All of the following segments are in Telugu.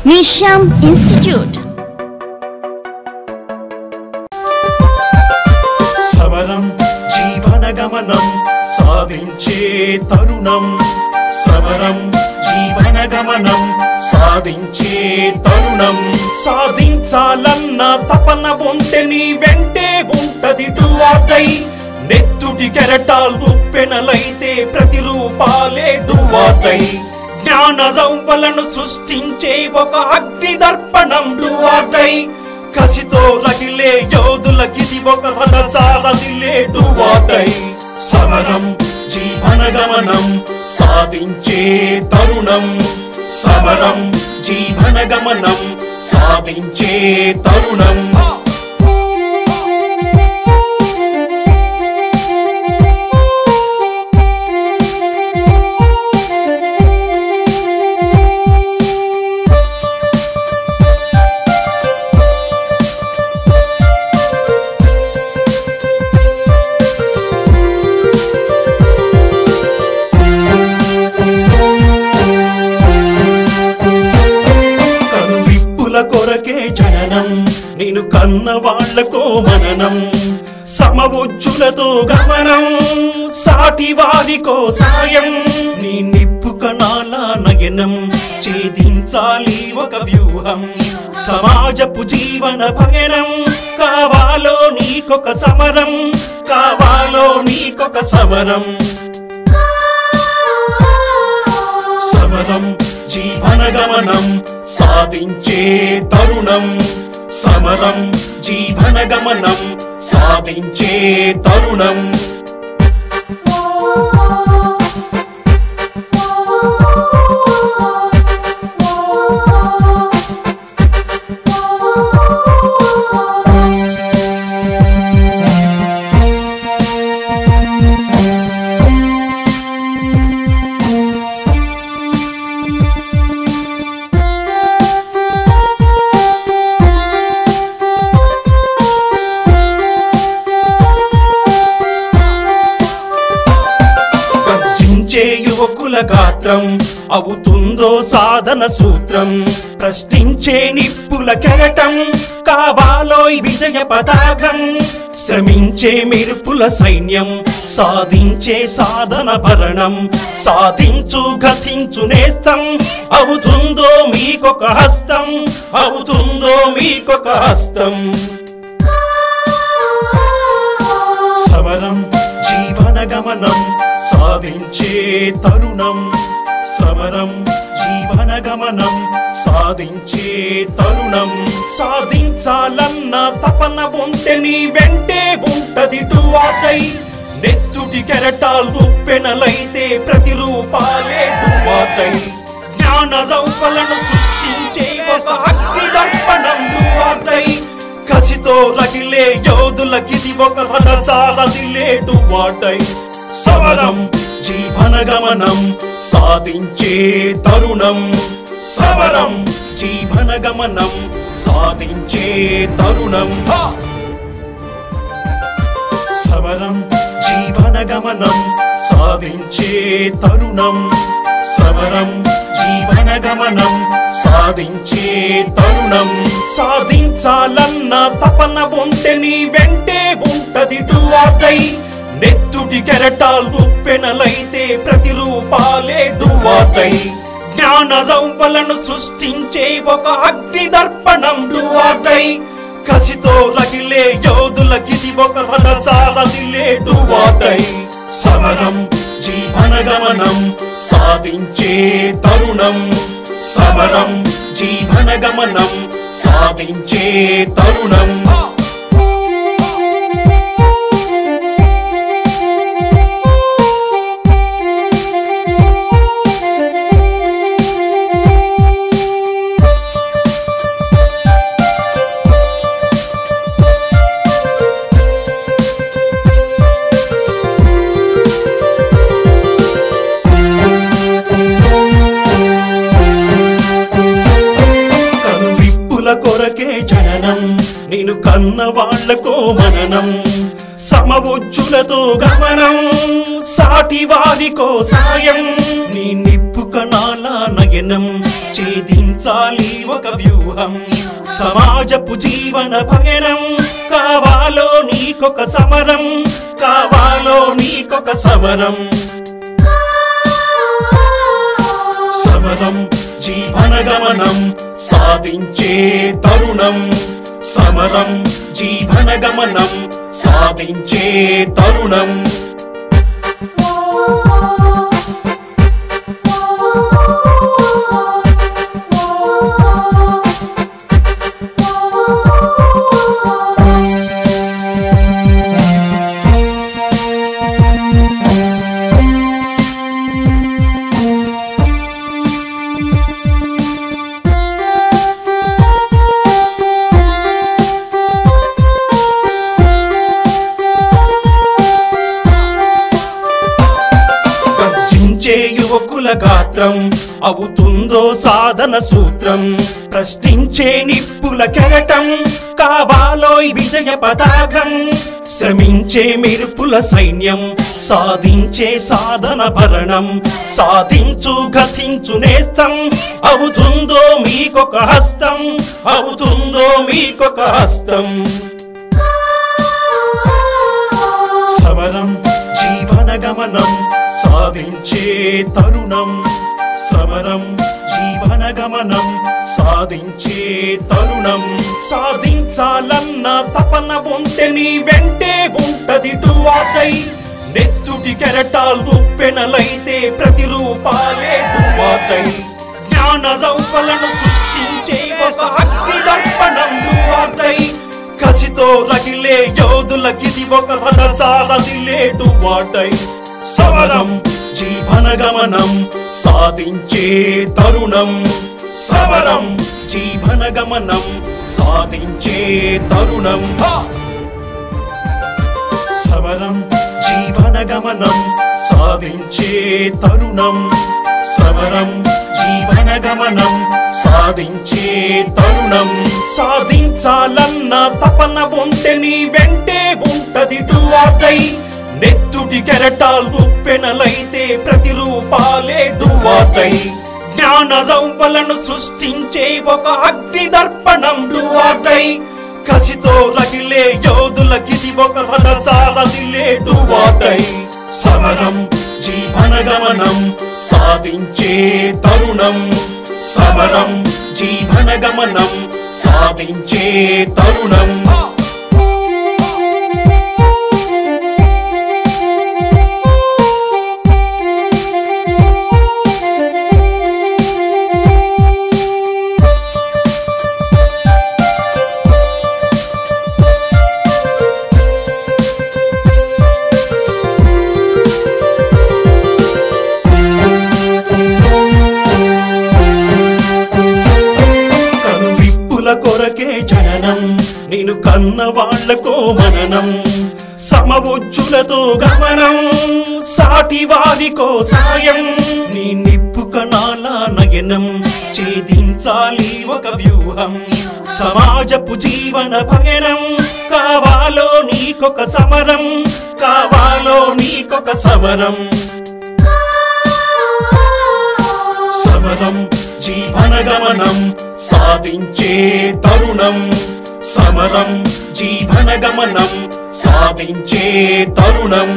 నిషామ్ ఇన్స్టిట్యూట్. సమరం జీవన గమనం సాధించే తరుణం, సమరం జీవన గమనం సాధించే తరుణం. సాధించాలన్న తపన ఉంటే నీ వెంటే ఉంటది డువాటై. నెత్తుటి కెరటాల్ ఉప్పెనలైతే ప్రతిరూపాలే డువాటై. జ్ఞానదౌవలను సృష్టించే ఒక అగ్ని దర్పణం డువాటై. కసితో రగిలే యోధులకిది ఒక రథసారథిలే డువాటై. సమరం జీవన గమనం సాధించే తరుణం, సమరం జీవన గమనం సాధించే తరుణం. కొరకే జననం, నేను కన్న వాళ్లకో మననం. సమవుజ్జులతో గమనం, సాటి వారికో సాయం. నీ నిప్పు కణాల నయనం ఛేదించాలి ఒక వ్యూహం. సమాజపు జీవన పయనం కావాలో నీకొక సమరం, కావాలో నీకొక సమరం. సమరం జీవన గమనం సాధించే తరుణం, సమరం జీవన గమనం సాధించే తరుణం. యువకుల గాత్రం అవుతుందో సాధన సూత్రం. ప్రశ్నించే నిప్పుల కెరటం కావాలో విజయ పతాకం. శ్రమించే మెరుపుల సైన్యం సాధించే సాధన భరణం. సాధించు గతించు నేస్తం అవుతుందో మీకొక హస్తం, అవుతుందో మీకొక హస్తం. సమరం జీవన గమనం సాధించే తరుణం, సమరం జీవన గమనం సాధించే తరుణం. సాధించాలన్న తపన ఉంటే నీ వెంటే ఉంటది డువాటై. నెత్తుటి కెరటాల్ ఉప్పెనలైతే ప్రతిరూపాలే డువాటై. జ్ఞానదౌవలను సృష్టించే ఒక అగ్ని దర్పణం డువాటై. కసితో రగిలే యోధులకిది ఒక రథసారథిలే డువాటై. సమరం జీవన గమనం సాధించే తరుణం, సమరం జీవన గమనం సాధించే తరుణం. సమరం జీవన గమనం సాధించే తరుణం, సమరం జీవన గమనం సాధించే తరుణం. సాధించాలన్న తపన ఉంటే నీ వెంటే ఉంటది డువాటై. నెత్తుటి కెరటాల్ ఉప్పెనలైతే ప్రతిరూపాలే డువాటై. జ్ఞానదౌవలను సృష్టించే ఒక అగ్ని దర్పణం డువాటై. కసితో రగిలే యోధులకిది ఒక రథసారథిలే డువాటై. సమరం జీవన గమనం సాధించే తరుణం, సమరం జీవన గమనం సాధించే తరుణం. కొరకే జననం, నేను కన్న వాళ్లకో మననం. సమవుజ్జులతో గమనం, సాటి వారికో సాయం. నీ నిప్పు కణాల నయనం ఛేదించాలి ఒక వ్యూహం సమాజపు జీవన పయనం కావాలో నీకొక సమరం కావాలో నీకొక సమరం సమరం జీవన గమనం సాధించే తరుణం సమరం జీవన గమనం సాధించే తరుణం యువకుల గాత్రం అవుతుందో సాధన సూత్రం ప్రశ్నించే నిప్పుల కెరటం కావాలో విజయ పతాకం శ్రమించే మెరుపుల సైన్యం సాధించే సాధన భరణం సాధించు గతించు నేస్తం అవుతుందో మీకొక హస్తం అవుతుందో మీకొక హస్తం సమరం జీవన గమనం సాధించే తరుణం సమరం జీవన గమనం సాధించే తరుణం సాధించాలన్న తపన ఉంటే నీ వెంటే ఉంటది డువాటై నెత్తుటి కెరటాలు ఉప్పెనలైతే ప్రతిరూపాలే డువాటై జ్ఞాన దౌపలను సృష్టించే ఒక అగ్ని దర్పణం డువాటై కసితో రగిలే యోధులకిది ఒక రథసారథిలే డువాటై సమరం జీవన గమనం సాధించే తరుణం సమరం జీవన గమనం సాధించే తరుణం సమరం జీవన గమనం సాధించే తరుణం సమరం జీవన గమనం సాధించే తరుణం సాధించాలన్న తపన ఉంటే నీ వెంటే ఉంటది డువాటై నెత్తుటి కెరటాలు ఉప్పెనలైతే ప్రతిరూపాలే డువాటై జ్ఞాన దౌపలను సృష్టించే ఒక అగ్ని దర్పణం డువాటై కసితో రగిలే యోధులకిది ఒక రథసారథిలే డువాటై సమరం జీవన గమనం సాధించే తరుణం సమరం జీవన గమనం సాధించే తరుణం కొరకే జననం నేను కన్న వాళ్లకో మననం సమవుజ్జులతో గమనం సాటి వారికో సాయం నీ నిప్పు కణాల నయనం ఛేదించాలి ఒక వ్యూహం సమాజపు జీవన పయనం కావాలో నీకొక సమరం కావాలో నీకొక సమరం సమరం జీవన గమనం సాధించే తరుణం సమరం జీవన గమనం సాధించే తరుణం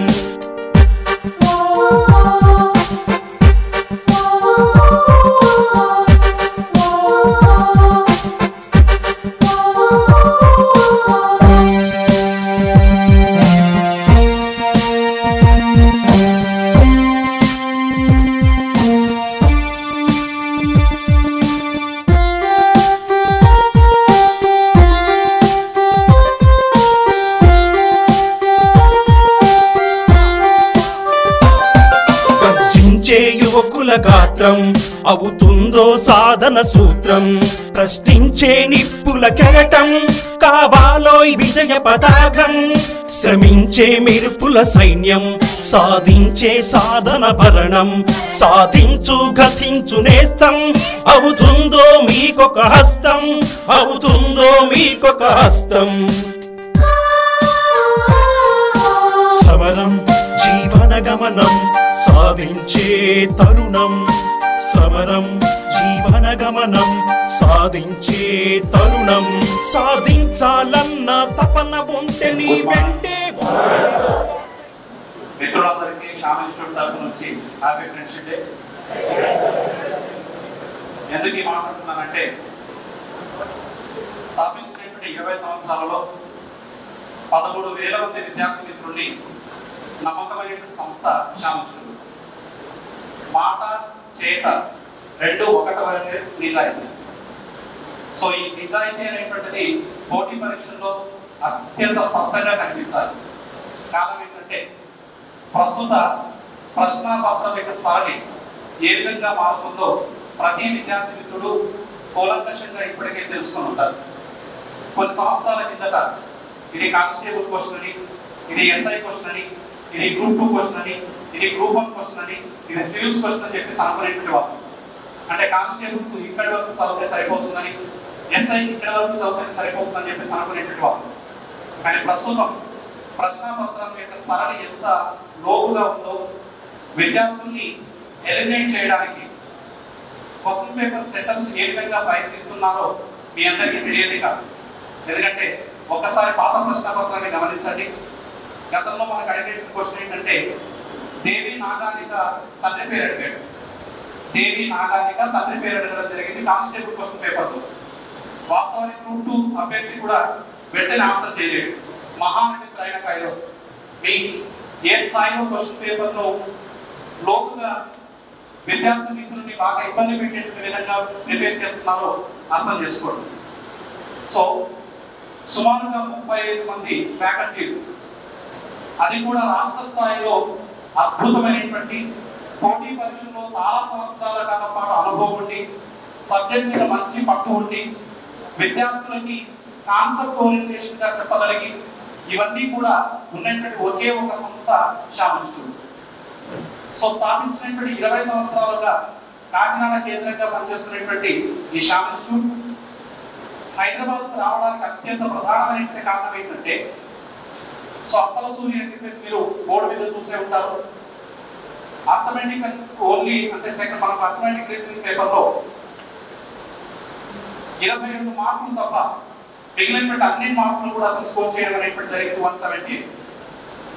యువకుల గాత్రం అవుతుందో సాధన సూత్రం ప్రశ్నించే నిప్పుల కెరటం కావాలో విజయ పతాకం శ్రమించే మెరుపుల సైన్యం సాధించే సాధన భరణం సాధించు గతించు నేస్తం అవుతుందో మీకొక హస్తం అవుతుందో మీకొక హస్తం సమరం జీవన గమనం సాధించే తరుణం సమరం జీవన గమనం సాధించే తరుణం సాధించాలన్న తపన ఉంటే నీ వెంటే మిత్రులందరికీ షామ్ ఇన్స్టిట్యూట్ తరఫు నుంచి హ్యాపీ ఫ్రెండ్షిప్ డే. ఎందుకు ఈ మాట్లాడుతున్నానంటే స్థాపించినటువంటి 20 సంవత్సరాలలో 13,000 మంది విద్యార్థి మిత్రుల్ని నమ్మకమైనటువంటి సంస్థ షామ్ ఇన్స్టిట్యూట్. మాట చేత రెండు ఒకటవనే నిజాయితీ. సో ఈ నిజాయితీ అనేటువంటిది పోటీ పరీక్షల్లో అత్యంత స్పష్టంగా కనిపించాలి. కారణం ఏంటంటే ప్రస్తుత ప్రశ్నాపత్రం యొక్క సరళి ఏ విధంగా మారుతుందో ప్రతి విద్యార్థి మిత్రుడు కూలంకషంగా ఇప్పటికే తెలుసుకుని ఉంటారు. కొన్ని సంవత్సరాల కిందట ఇది కానిస్టేబుల్ క్వశ్చన్ అని, ఇది ఎస్ఐ క్వశ్చన్ అని, ఇది గ్రూప్ 2 క్వశ్చన్ అని, ఇది గ్రూప్ 1 క్వశ్చన్ అని, ఇది సివిల్స్ క్వశ్చన్ అని చెప్పి అనుకునేటువంటి వాళ్ళు. అంటే కానిస్టేబుల్ కు ఇక్కడి వరకు చదివితే సరిపోతుందని, ఎస్ఐకి ఇక్కడి వరకు చదివితే సరిపోతుందని చెప్పి అనుకునేటువంటి వాళ్ళు. కానీ ప్రస్తుతం ప్రశ్నాపత్రం యొక్క సరళి ఎంత లోతుగా ఉందో విద్యార్థుల్ని ఎలిమినేట్ చేయడానికి క్వశ్చన్ పేపర్ సెటప్స్ ఏ విధంగా ప్రయత్నిస్తున్నారో మీ అందరికీ తెలియదు కాదు. ఎందుకంటే ఒక్కసారి పాత ప్రశ్నపత్రాన్ని గమనించండి. గతంలో మనకు అడిగే క్వశ్చన్ ఏంటంటే దేవి నాగానిక తండ్రి పేరు అడిగాడు. దేవి నాగానిక తండ్రి పేరు అడగడం జరిగింది కానిస్టేబుల్ క్వశ్చన్ పేపర్లో. వాస్తవానికి గ్రూప్ 2 అభ్యర్థి కూడా వెంటనే ఆన్సర్ చేయలేడు. మహానటి ప్రయాణకాయలో మీన్స్ ఏ స్థాయిలో క్వశ్చన్ పేపర్లో లోతుగా విద్యార్థి మిత్రుల్ని బాగా ఇబ్బంది పెట్టే విధంగా ప్రిపేర్ చేస్తున్నారో అర్థం చేసుకోండి. సో సుమారుగా 35 మంది ఫ్యాకల్టీలు, అది కూడా రాష్ట్ర స్థాయిలో అద్భుతమైనటువంటి పోటీ పరీక్షల్లో చాలా సంవత్సరాల కాలం పాటు అనుభవం ఉండి సబ్జెక్ట్ మీద మంచి పట్టు ఉండి విద్యార్థులకి కాన్సెప్ట్ ఓరియంటేషన్ గా చెప్పగలిగి ఇవన్నీ కూడా ఉన్నటువంటి ఒకే ఒక సంస్థ షామ్ ఇన్స్టిట్యూట్. సో స్థాపించినటువంటి 20 సంవత్సరాలుగా కాకినాడ కేంద్రంగా పనిచేస్తున్నటువంటి ఈ షామ్ ఇన్స్టిట్యూట్ హైదరాబాద్కు రావడానికి అత్యంత ప్రధానమైనటువంటి కారణం ఏంటంటే, సో అప్పల సూర్య అని చెప్పేసి మీరు బోర్డు మీద చూసే ఉంటారు. అర్థమెటిక్ ఓన్లీ అంటే సెకండ్ మనకు అర్థమెటిక్ రీజనింగ్ పేపర్లో 22 మార్కులు తప్ప మిగిలినటువంటి అన్ని మార్కులు కూడా అతను స్కోర్ చేయడం అనేటువంటి జరిగింది 170.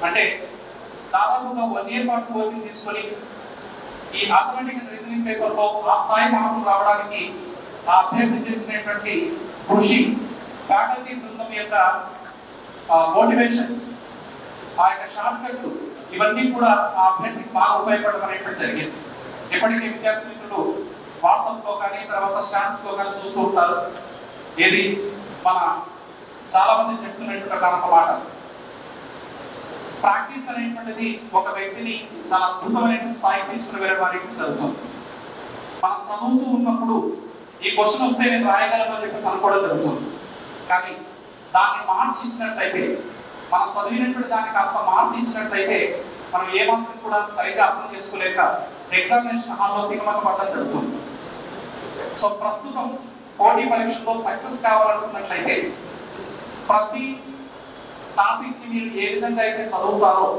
అంటే దాదాపుగా 1 year పాటు కోచింగ్ తీసుకొని ఈ అర్థమెటిక్ అండ్ రీజనింగ్ పేపర్లో ఆ స్థాయి మార్కులు రావడానికి ఆ అభ్యర్థి చేసినటువంటి కృషి, ఫ్యాకల్టీ బృందం యొక్క మోటివేషన్, ఆ యొక్క షార్ట్ కట్, ఇవన్నీ కూడా ఆ అభ్యర్థికి బాగా ఉపయోగపడడం అనేటువంటి జరిగింది. ఇప్పటికీ విద్యార్థి మిత్రులు వాట్సాప్ లో కానీ తర్వాత స్టాండ్స్ లో కానీ చూస్తూ ఉంటారు. ఏది మన చాలా మంది చెప్తున్నటువంటి ఒక మాట, ప్రాక్టీస్ అనేటువంటిది ఒక వ్యక్తిని చాలా అద్భుతమైనటువంటి స్థాయికి తీసుకుని వెళ్ళడానికి జరుగుతుంది. మనం చదువుతూ ఉన్నప్పుడు ఈ క్వశ్చన్ వస్తే నేను రాయగలను అని చెప్పేసి అనుకోవడం జరుగుతుంది. కానీ దాన్ని మార్చిచ్చినట్లయితే, మనం చదివినటువంటి దాన్ని కాస్త మార్చిచ్చినట్లయితే మనం ఏమాత్రం కూడా సరిగ్గా అర్థం చేసుకోలేక ఎగ్జామినేషన్ హాల్లో తికమక పడడం జరుగుతుంది. సో ప్రస్తుతం పోటీ పరీక్షల్లో సక్సెస్ కావాలనుకున్నట్లయితే ప్రతి టాపిక్ ని మీరు ఏ విధంగా అయితే చదువుతారో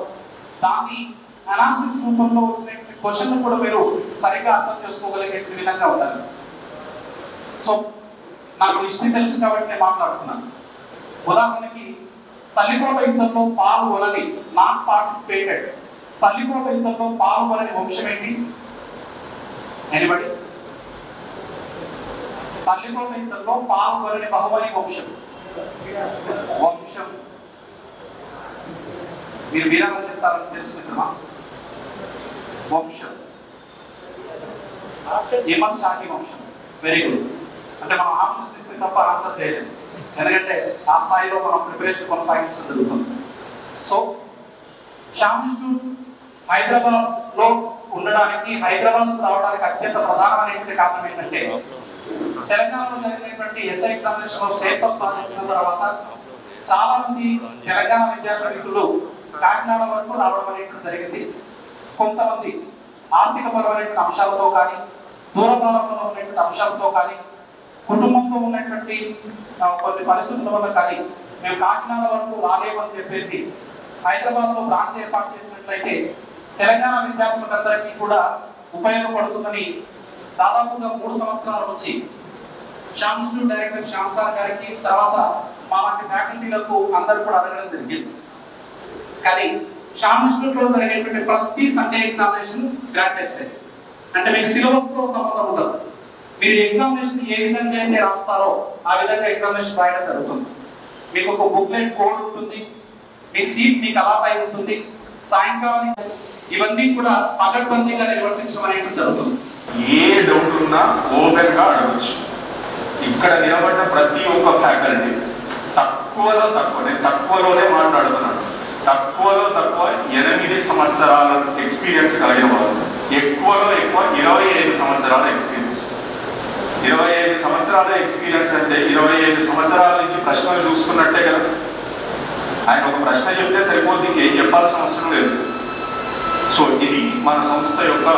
దాన్ని అనాలిసిస్ రూపంలో వచ్చిన క్వశ్చన్ కూడా మీరు సరిగ్గా అర్థం చేసుకోగలిగే విధంగా ఉండాలి. సో నాకు హిస్టరీ తెలుసు కాబట్టి నేను మాట్లాడుతున్నాను. ఉదాహరణకి తల్లికోట యుద్ధంలో పాల్గొనని, నాట్ పార్టిసిపేటెడ్, తల్లికోట యుద్ధంలో పాల్గొనని వంశం ఏంటి? ఎనిబడి? తల్లికోట యుద్ధంలో పాల్గొనని బహుమని వంశం. మీరు వీరాలని చెప్తారని తెలుసుకుంటున్నా. వంశం ఇమర్ షాహీ వంశం. Very good. అంటే మనం ఆప్షన్స్ ఇస్తే తప్ప ఆన్సర్ చేయలేదు, ఎందుకంటే ఆ స్థాయిలో మనం ప్రిపరేషన్ కొనసాగించడం జరుగుతుంది. సో షామ్ ఇన్స్టిట్యూట్ హైదరాబాద్ లో ఉండడానికి, హైదరాబాద్ రావడానికి అత్యంత ప్రధానమైనటువంటి కారణం ఏంటంటే, తెలంగాణలో జరిగినటువంటి ఎస్ఐ ఎగ్జామినేషన్ లో స్టేట్ ఫస్ట్ సాధించిన తర్వాత చాలా మంది తెలంగాణ విద్యార్థి మిత్రులు కాకినాడ వరకు రావడం అనేటువంటి జరిగింది. కొంతమంది ఆర్థిక పరమైనటువంటి అంశాలతో కానీ, దూరభారంలో ఉన్నటువంటి అంశాలతో కానీ, కుటుంబంతో ఉన్నటువంటి కొన్ని పరిస్థితుల వల్ల కానీ మేము కాకినాడ వరకు రాలేమని చెప్పేసి హైదరాబాద్ లో బ్రాంచ్ ఏర్పాటు చేసినట్లయితే తెలంగాణ విద్యార్థులందరికీ కూడా ఉపయోగపడుతుందని దాదాపుగా 3 సంవత్సరాల నుంచి Shyam institute director Shyam sir గారికి తర్వాత మాలాంటి ఫ్యాకల్టీలకు అందరూ కూడా అడగడం జరిగింది. కానీ శ్యామ్ ఇన్స్టిట్యూట్ లో జరిగేటువంటి ప్రతి సండే ఎగ్జామినేషన్ గ్రాండ్ టెస్ట్ అంటే మీకు సిలబస్ తో సంబంధం ఉండదు. మీరు ఎగ్జామినేషన్ ఏ విధంగా అయితే రాస్తారో ఆ విధంగా ఎగ్జామినేషన్ రాయడం జరుగుతుంది. మీకు ఒక బుక్లెట్ కోడ్ ఉంటుంది, మీ సీట్ మీకు అలాట్ అయి ఉంటుంది, సాయంకాలం ఇవన్నీ కూడా పకడ్బందీగా నిర్వర్తించడం అనేది జరుగుతుంది. ఏ డౌట్ ఉన్నా ఓపెన్ గా అడగచ్చు. ఇక్కడ నిలబడిన ప్రతి ఒక్క ఫ్యాకల్టీ తక్కువలో తక్కువ, నేను తక్కువలోనే మాట్లాడుతున్నాను, తక్కువలో తక్కువ 8 సంవత్సరాల ఎక్స్పీరియన్స్ కలిగిన వాళ్ళు, ఎక్కువలో ఎక్కువ 25 సంవత్సరాల ఎక్స్పీరియన్స్. 25 సంవత్సరాల ఎక్స్పీరియన్స్ అంటే 25 సంవత్సరాల నుంచి ప్రశ్నలు చూసుకున్నట్టే కదా. ఆయన ఒక ప్రశ్న చెప్తే సరిపోతుంది, ఇంకేం చెప్పాల్సిన అవసరం లేదు. సో ఇది మన సంస్థ యొక్క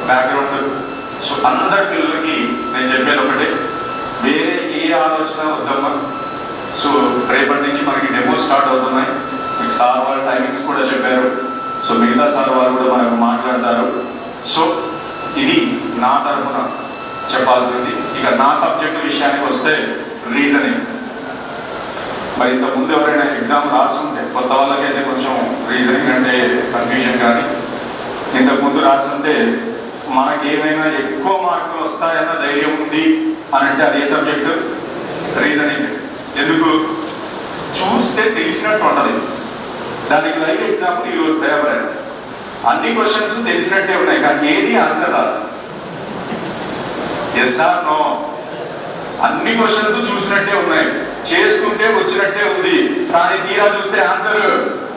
బ్యాక్గ్రౌండ్. సో అందరి పిల్లలకి నేను చెప్పేది ఒకటే, వేరే ఏ ఆలోచన వద్దమ్మా. సో రేపటి నుంచి మనకి డెమో స్టార్ట్ అవుతున్నాయి. మీకు సార్ వాళ్ళ టైమింగ్స్ కూడా చెప్పారు. సో మిగతా సార్ వాళ్ళు కూడా మనకు మాట్లాడతారు. సో ఇది నా తరఫున చెప్పాల్సింది. ఇక నా సబ్జెక్ట్ విషయానికి వస్తే రీజనింగ్. మరి ఇంత ముందు ఎవరైనా ఎగ్జామ్ రాస్తుంటే, కొత్త వాళ్ళకైతే కొంచెం రీజనింగ్ అంటే కన్ఫ్యూజన్, కానీ ఇంతకు ముందు రాస్తుంటే మనకేమైనా ఎక్కువ మార్కులు వస్తాయన్న ధైర్యం ఉంది అని అంటే అది ఏ సబ్జెక్టు? రీజనింగ్. ఎందుకు? చూస్తే తెలిసినట్టు ఉంటుంది. దానికి లైవ్ ఎగ్జాంపుల్ ఈరోజు పేపర్. అన్ని క్వశ్చన్స్ తెలిసినట్టే ఉన్నాయి, కానీ ఏది ఆన్సర్ రాదు. Yes or no? అన్ని క్వశ్చన్స్ చూసినట్టే ఉన్నాయి, చేసుకుంటే వచ్చినట్టే ఉంది, కానీ తీరా చూస్తే ఆన్సర్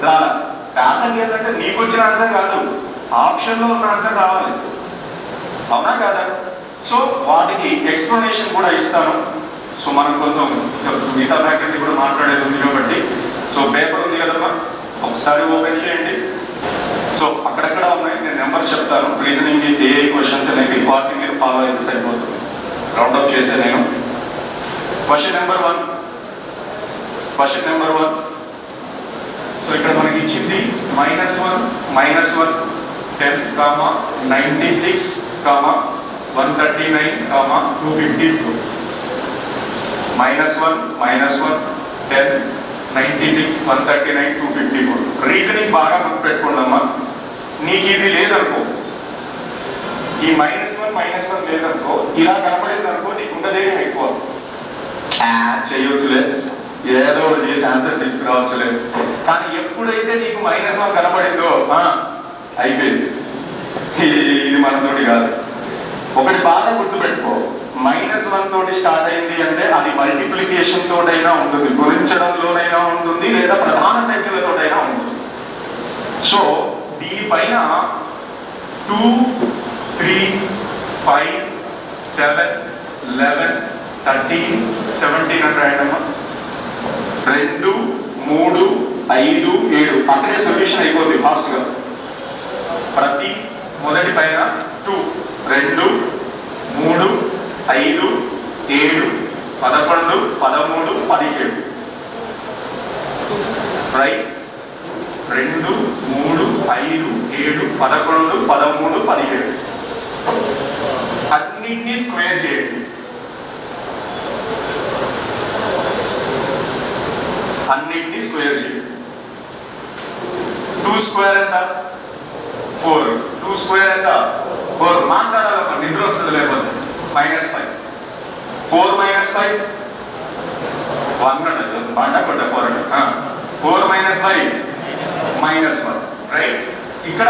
రాలా. కారణం ఏంటంటే నీకు వచ్చిన ఆన్సర్ కాదు, ఆప్షన్లో ఉన్న ఆన్సర్ రావాలి. అవునా కాదా? సో వాటికి ఎక్స్ప్లెనేషన్ కూడా ఇస్తాను. సో మనం కొంచెం మిగతా ఫ్యాకల్టీ కూడా మాట్లాడేది ఉంది కాబట్టి, సో పేపర్ ఉంది కదమ్మా, ఒకసారి ఓపెన్ చేయండి. సో అక్కడక్కడ ఉన్నాయి, నేను నెంబర్స్ చెప్తాను. రీజనింగ్ ఏ క్వశ్చన్స్ అనేవి ఇంపార్టెంట్ మీరు ఫాలో అయితే సరిపోతుంది. రౌండప్ చేసే నేను క్వశ్చన్ నెంబర్ 1. సో ఇక్కడ మనకి ఇచ్చింది -1 -1 10, 96, 139, 252. -1 10, 96, 139, 254. రీజనింగ్ బాగా గుర్తుపెట్టుకోండమ్మా. నీకు ఇది లేదనుకో, ఈ -1 లేదనుకో, ఇలా కనపడేది అనుకో, నీకు ఉండదేమో ఎక్కువ చేయొచ్చులే, ఏదో చేసి ఆన్సర్ తీసుకురావచ్చులే. కానీ ఎప్పుడైతే నీకు -1 కనపడిందో అయిపోయింది, ఇది మనతోటి కాదు. ఒకటి బాగా గుర్తుపెట్టుకో, -1 తోటి స్టార్ట్ అయింది అంటే అది మల్టిప్లికేషన్ తోటైనా ఉంటుంది, గుణించడంలోనైనా ఉంటుంది, లేదా ప్రధాన సంఖ్యలతోటైనా ఉంటుంది. సో దీనిపైన 2, 3, 5, 7, 11, 13, 17 అని రాయడమ్మా. 2, 3, 5, 7 అక్కడే సొల్యూషన్ అయిపోతుంది ఫాస్ట్ గా. ప్రతి మొదటి పైన 2, 2, 3, 5, 7, 11, 13, 17. రైట్? 2, 3, 5, 7, 11, 13, 17 అన్నింటినీ స్క్వేర్ చేయండి. అన్నింటినీ స్క్వేర్ చేయండి. 2 స్క్వేర్ ఎంత? 4. 2 స్క్వేర్ ఎంత? 4. మాట్లాడాలమ్మా, నిద్ర వస్తుంది లేకపోతే. -5. 4 - 5 1 బండ కొట్ట 4. 4 - 5 -1. రైట్? ఇక్కడ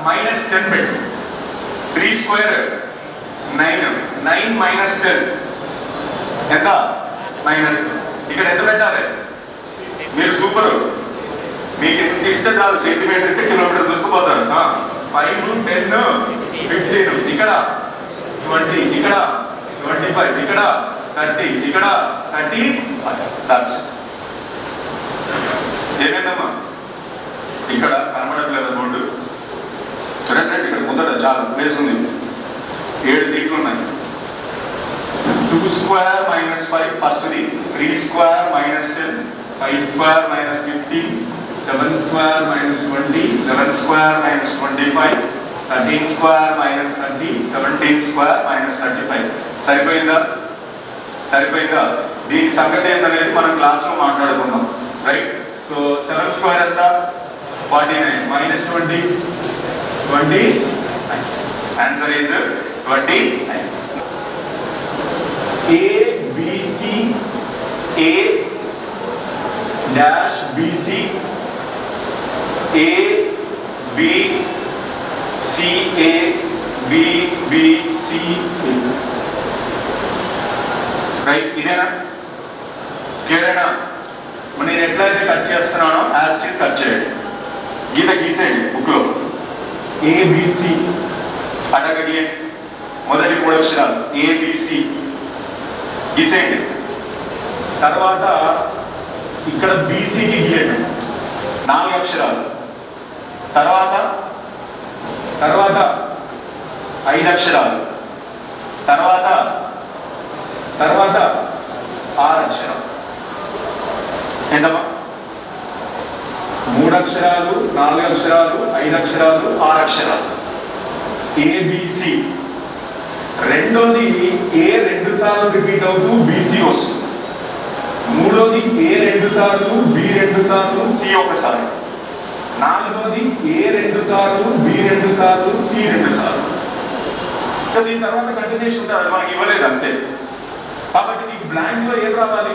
-10 పెట్టు. 3 స్క్వేర్ 9. 9 - 10 ఎంత? -1. ఇక్కడ ఎంత పెట్టాలి? మీరు సూపర్, మీకు ఎంత ఇస్తే చాలు, సెంటీమీటర్ కిలోమీటర్ దూసుకుపోతారు. 5, 10, 15, ఇక్కడ 20, ఇక్కడ 25, ఇక్కడ 30, ఇక్కడ 30. ఏమైందమ్మా? ఇక్కడ కనబడట్లేదు బోర్డు. చూడండి, ఇక్కడ ముందర చాలా ప్లేస్ ఉంది, 7 సీట్లు ఉన్నాయి. 2 స్క్వేర్ -5 ఫస్ట్ది, 3 square -10, 5 square -15, 7 square -20, 11 square -25, 13 square minus 30, 17 square minus 35. సరిపోయిందా? సరిపోయిందా? దీని సంగతి ఏంటనేది మనం క్లాస్లో మాట్లాడుకుందాం, రైట్? సో 7 స్క్వేర్ ఎంత? 49 minus 20, 29. Answer is 29. ABC A dash BC A B C A B B C A. Right, ఇదేనా? క్లియరేనా? నేను ఎట్లయితే కట్ చేస్తున్నానో యాజ్ ఇట్ ఈస్ కట్ చేయండి. గీత గీసేయండి బుక్లో. ABC అటక గీయండి. మొదటి 3 అక్షరాలు ABC గీసేయండి. తర్వాత ఇక్కడ BCకి గీయండి 4 అక్షరాలు. తర్వాత 5 అక్షరాలు. తర్వాత 6 అక్షరాలు. ఏంటమ్మా? 3 అక్షరాలు, 4 అక్షరాలు, 5 అక్షరాలు, 6 అక్షరాలు. ABC. రెండోది A 2 సార్లు రిపీట్ అవుతూ BC వస్తుంది. మూడోది A 2 సార్లు, B 2 సార్లు, C 1 సారి. నాలుగోది A 2 సార్లు, B 2 సార్లు, C 2 సార్లు. దీని తర్వాత కంటిన్యూషన్ ఉంటుంది, అది మనకి ఇవ్వలేదు అంతే. కాబట్టి నీకు బ్లాంక్ లో ఏం రావాలి?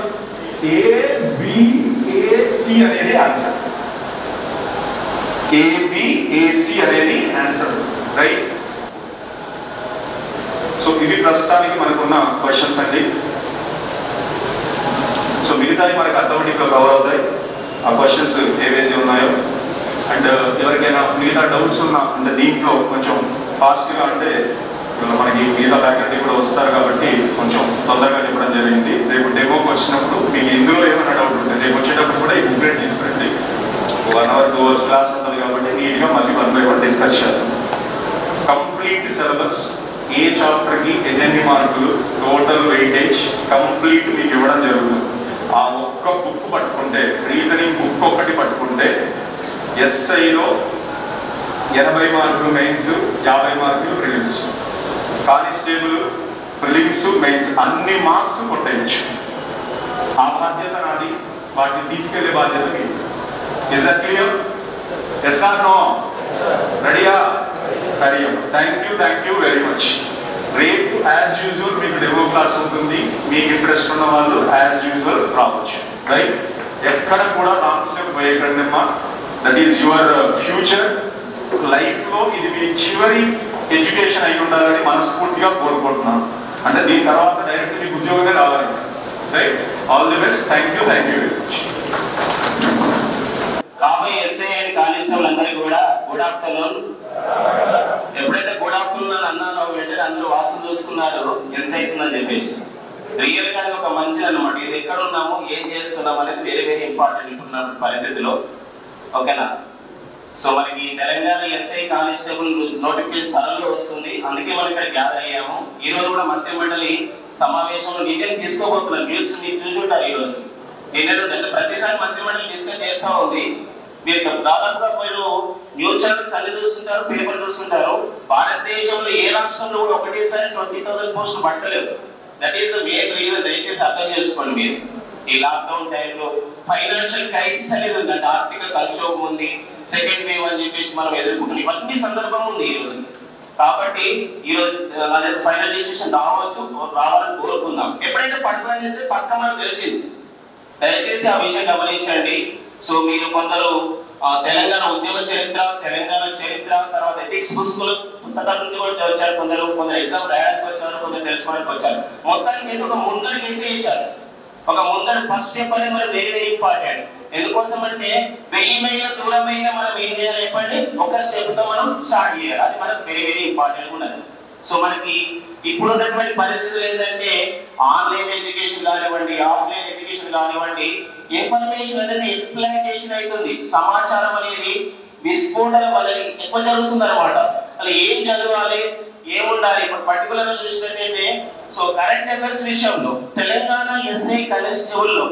ABAC అనేది ఆన్సర్. ABAC అనేది ఆన్సర్, రైట్? సో ఇవి ప్రస్తుతానికి మనకున్న క్వశ్చన్స్ అండి. సో మిగతాది మనకు అథమెటిక్లో కవర్ అవుతాయి ఆ క్వశ్చన్స్ ఏవైతే ఉన్నాయో. అండ్ ఎవరికైనా మిగతా డౌట్స్ ఉన్నా అంటే దీంట్లో కొంచెం ఫాస్ట్గా అంటే మనకి మిగతా ఫ్యాకల్టీ కూడా వస్తారు కాబట్టి కొంచెం తొందరగా చెప్పడం జరిగింది. రేపు డెమోకి వచ్చినప్పుడు మీకు ఇందులో ఏమైనా డౌట్ ఉంటుంది రేపు వచ్చేటప్పుడు కూడా ఈ బుక్లెట్ తీసుకురండి. 1 అవర్ 2 అవర్స్ క్లాస్ ఉంటుంది కాబట్టి నీట్గా మళ్ళీ 1 by 1 డిస్కస్ చేద్దాం. కంప్లీట్ సిలబస్, ఏ చాప్టర్కి ఎన్ని మార్కులు, టోటల్ వెయిటేజ్ కంప్లీట్ మీకు ఇవ్వడం జరుగుతుంది. ఆ ఒక్క బుక్ పట్టుకుంటే, రీజనింగ్ బుక్ ఒక్కటి పట్టుకుంటే ఎస్ఐలో 80 మార్కులు మెయిన్స్, 50 మార్కులు ప్రిలిమ్స్. కానిస్టేబుల్ ప్రిలిమ్స్ మెయిన్స్ అన్ని మార్క్స్ కొట్టేయచ్చు. ఆ బాధ్యత నాది, వాటిని తీసుకెళ్లే బాధ్యత మీది. Is that clear? Yes or no? రెడీయా? Ready. Thank you very much. రేపు యాజ్ యూజువల్ మీకు డెమో క్లాస్ ఉంటుంది. మీకు ఇంట్రెస్ట్ ఉన్న వాళ్ళు యాజ్ యూజువల్ రావచ్చు, రైట్? ఎక్కడ కూడా లాంగ్ స్టెప్ వేయకండి అమ్మా. That is your future. లైఫ్లో ఇది మీ చివరి ఎడ్యుకేషన్ అయి ఉండాలని మనస్ఫూర్తిగా కోరుకుంటున్నాను. అంటే దీని తర్వాత డైరెక్ట్ మీకు ఉద్యోగమే రావాలి, right? All the best. Thank you very much. కాబోయే ఎస్ఐ అండ్ కానిస్టేబుల్ అందరికీ కూడా గుడ్ ఆఫ్టర్నూన్. ఎప్పుడైతే గుడ్ ఆఫ్టర్నూన్ అన్నానో వెంటనే అందరూ వాసన చూసుకున్నారు ఎంత అవుతుందని చెప్పేసి. రియల్ గా ఒక మంచిది అనమాట. ఇది ఎక్కడ ఉన్నాము, ఏం చేస్తున్నాం అనేది వెరీ వెరీ ఇంపార్టెంట్ ఉన్న పరిస్థితిలో. ఓకేనా? సో మనకి తెలంగాణ ఎస్ఐ కానిస్టేబుల్ నోటిఫికేషన్ త్వరలో వస్తుంది. అందుకే మనం ఇక్కడ గ్యాదర్ అయ్యాము. ఈ రోజు కూడా మంత్రి మండలి సమావేశంలో నిర్ణయం తీసుకోబోతున్నారు. న్యూస్ మీరు చూసుంటారు. ఈ రోజు నిర్ణయం ప్రతిసారి మంత్రి మండలి డిస్కస్ చేస్తూ ఉంది. మీరు దాదాపుగా మీరు న్యూస్ ఛానల్స్ అన్ని చూస్తుంటారు, పేపర్ చూస్తుంటారు. భారతదేశంలో ఏ రాష్ట్రంలో కూడా ఒకటేసారి 20,000 పోస్టులు పట్టలేదు. That is the main reason. దయచేసి అర్థం చేసుకోండి. మీరు ఈ లాక్డౌన్ టైంలో ఫైనాన్షియల్ క్రైసిస్ అనేది ఉంది, అంటే ఆర్థిక సంక్షోభం ఉంది, సెకండ్ వేవ్ అని చెప్పేసి మనం ఎదుర్కొంటున్నాం. ఇవన్నీ సందర్భం ఉంది ఈ రోజు. కాబట్టి ఈ రోజు ఫైనల్ డిసిషన్ రావాలని కోరుకుందాం. ఎప్పుడైతే పడుతుందని చెప్తే పక్క మనకు తెలిసింది. దయచేసి ఆ విషయం గమనించండి. సో మీరు కొందరు తెలంగాణ ఉద్యమ చరిత్ర, తెలంగాణ చరిత్ర, తర్వాత ఎథిక్స్ పుస్తకాల నుంచి కూడా వచ్చారు. కొందరు ఎగ్జామ్ రాయడానికి వచ్చారు, కొందరు తెలుసుకోవడానికి వచ్చారు. మొత్తానికి అయితే ఒక ముందరికి అయితే వేశారు. ఒక ముందర ఫస్ట్ స్టెప్ అనేది మనకు వెరీ వెరీ ఇంపార్టెంట్. ఎందుకోసం అంటే 1000 మైళ్ళ దూరమైన మనం ఏం చేయాలి చెప్పండి, ఒక స్టెప్ తో మనం స్టార్ట్ చేయాలి. అది మనకు వెరీ వెరీ ఇంపార్టెంట్ ఉన్నది. సో మనకి ఇప్పుడు ఉన్నటువంటి పరిస్థితులు ఏంటంటే ఆన్లైన్ ఎడ్యుకేషన్ కానివ్వండి, ఆఫ్లైన్ ఎడ్యుకేషన్ కానివ్వండి, ఇన్ఫర్మేషన్ అనేది ఎక్స్ప్లైటేషన్ అవుతుంది. సమాచారం అనేది విస్ఫోటన వల్ల ఎక్కువ జరుగుతుంది అనమాట. అలా ఏం చదవాలి, ఏముండాలి. ఇప్పుడు పర్టికులర్ గా చూసినట్టయితే సో కరెంట్ అఫైర్స్ విషయంలో తెలంగాణ ఎస్ఐ కానిస్టేబుల్ లో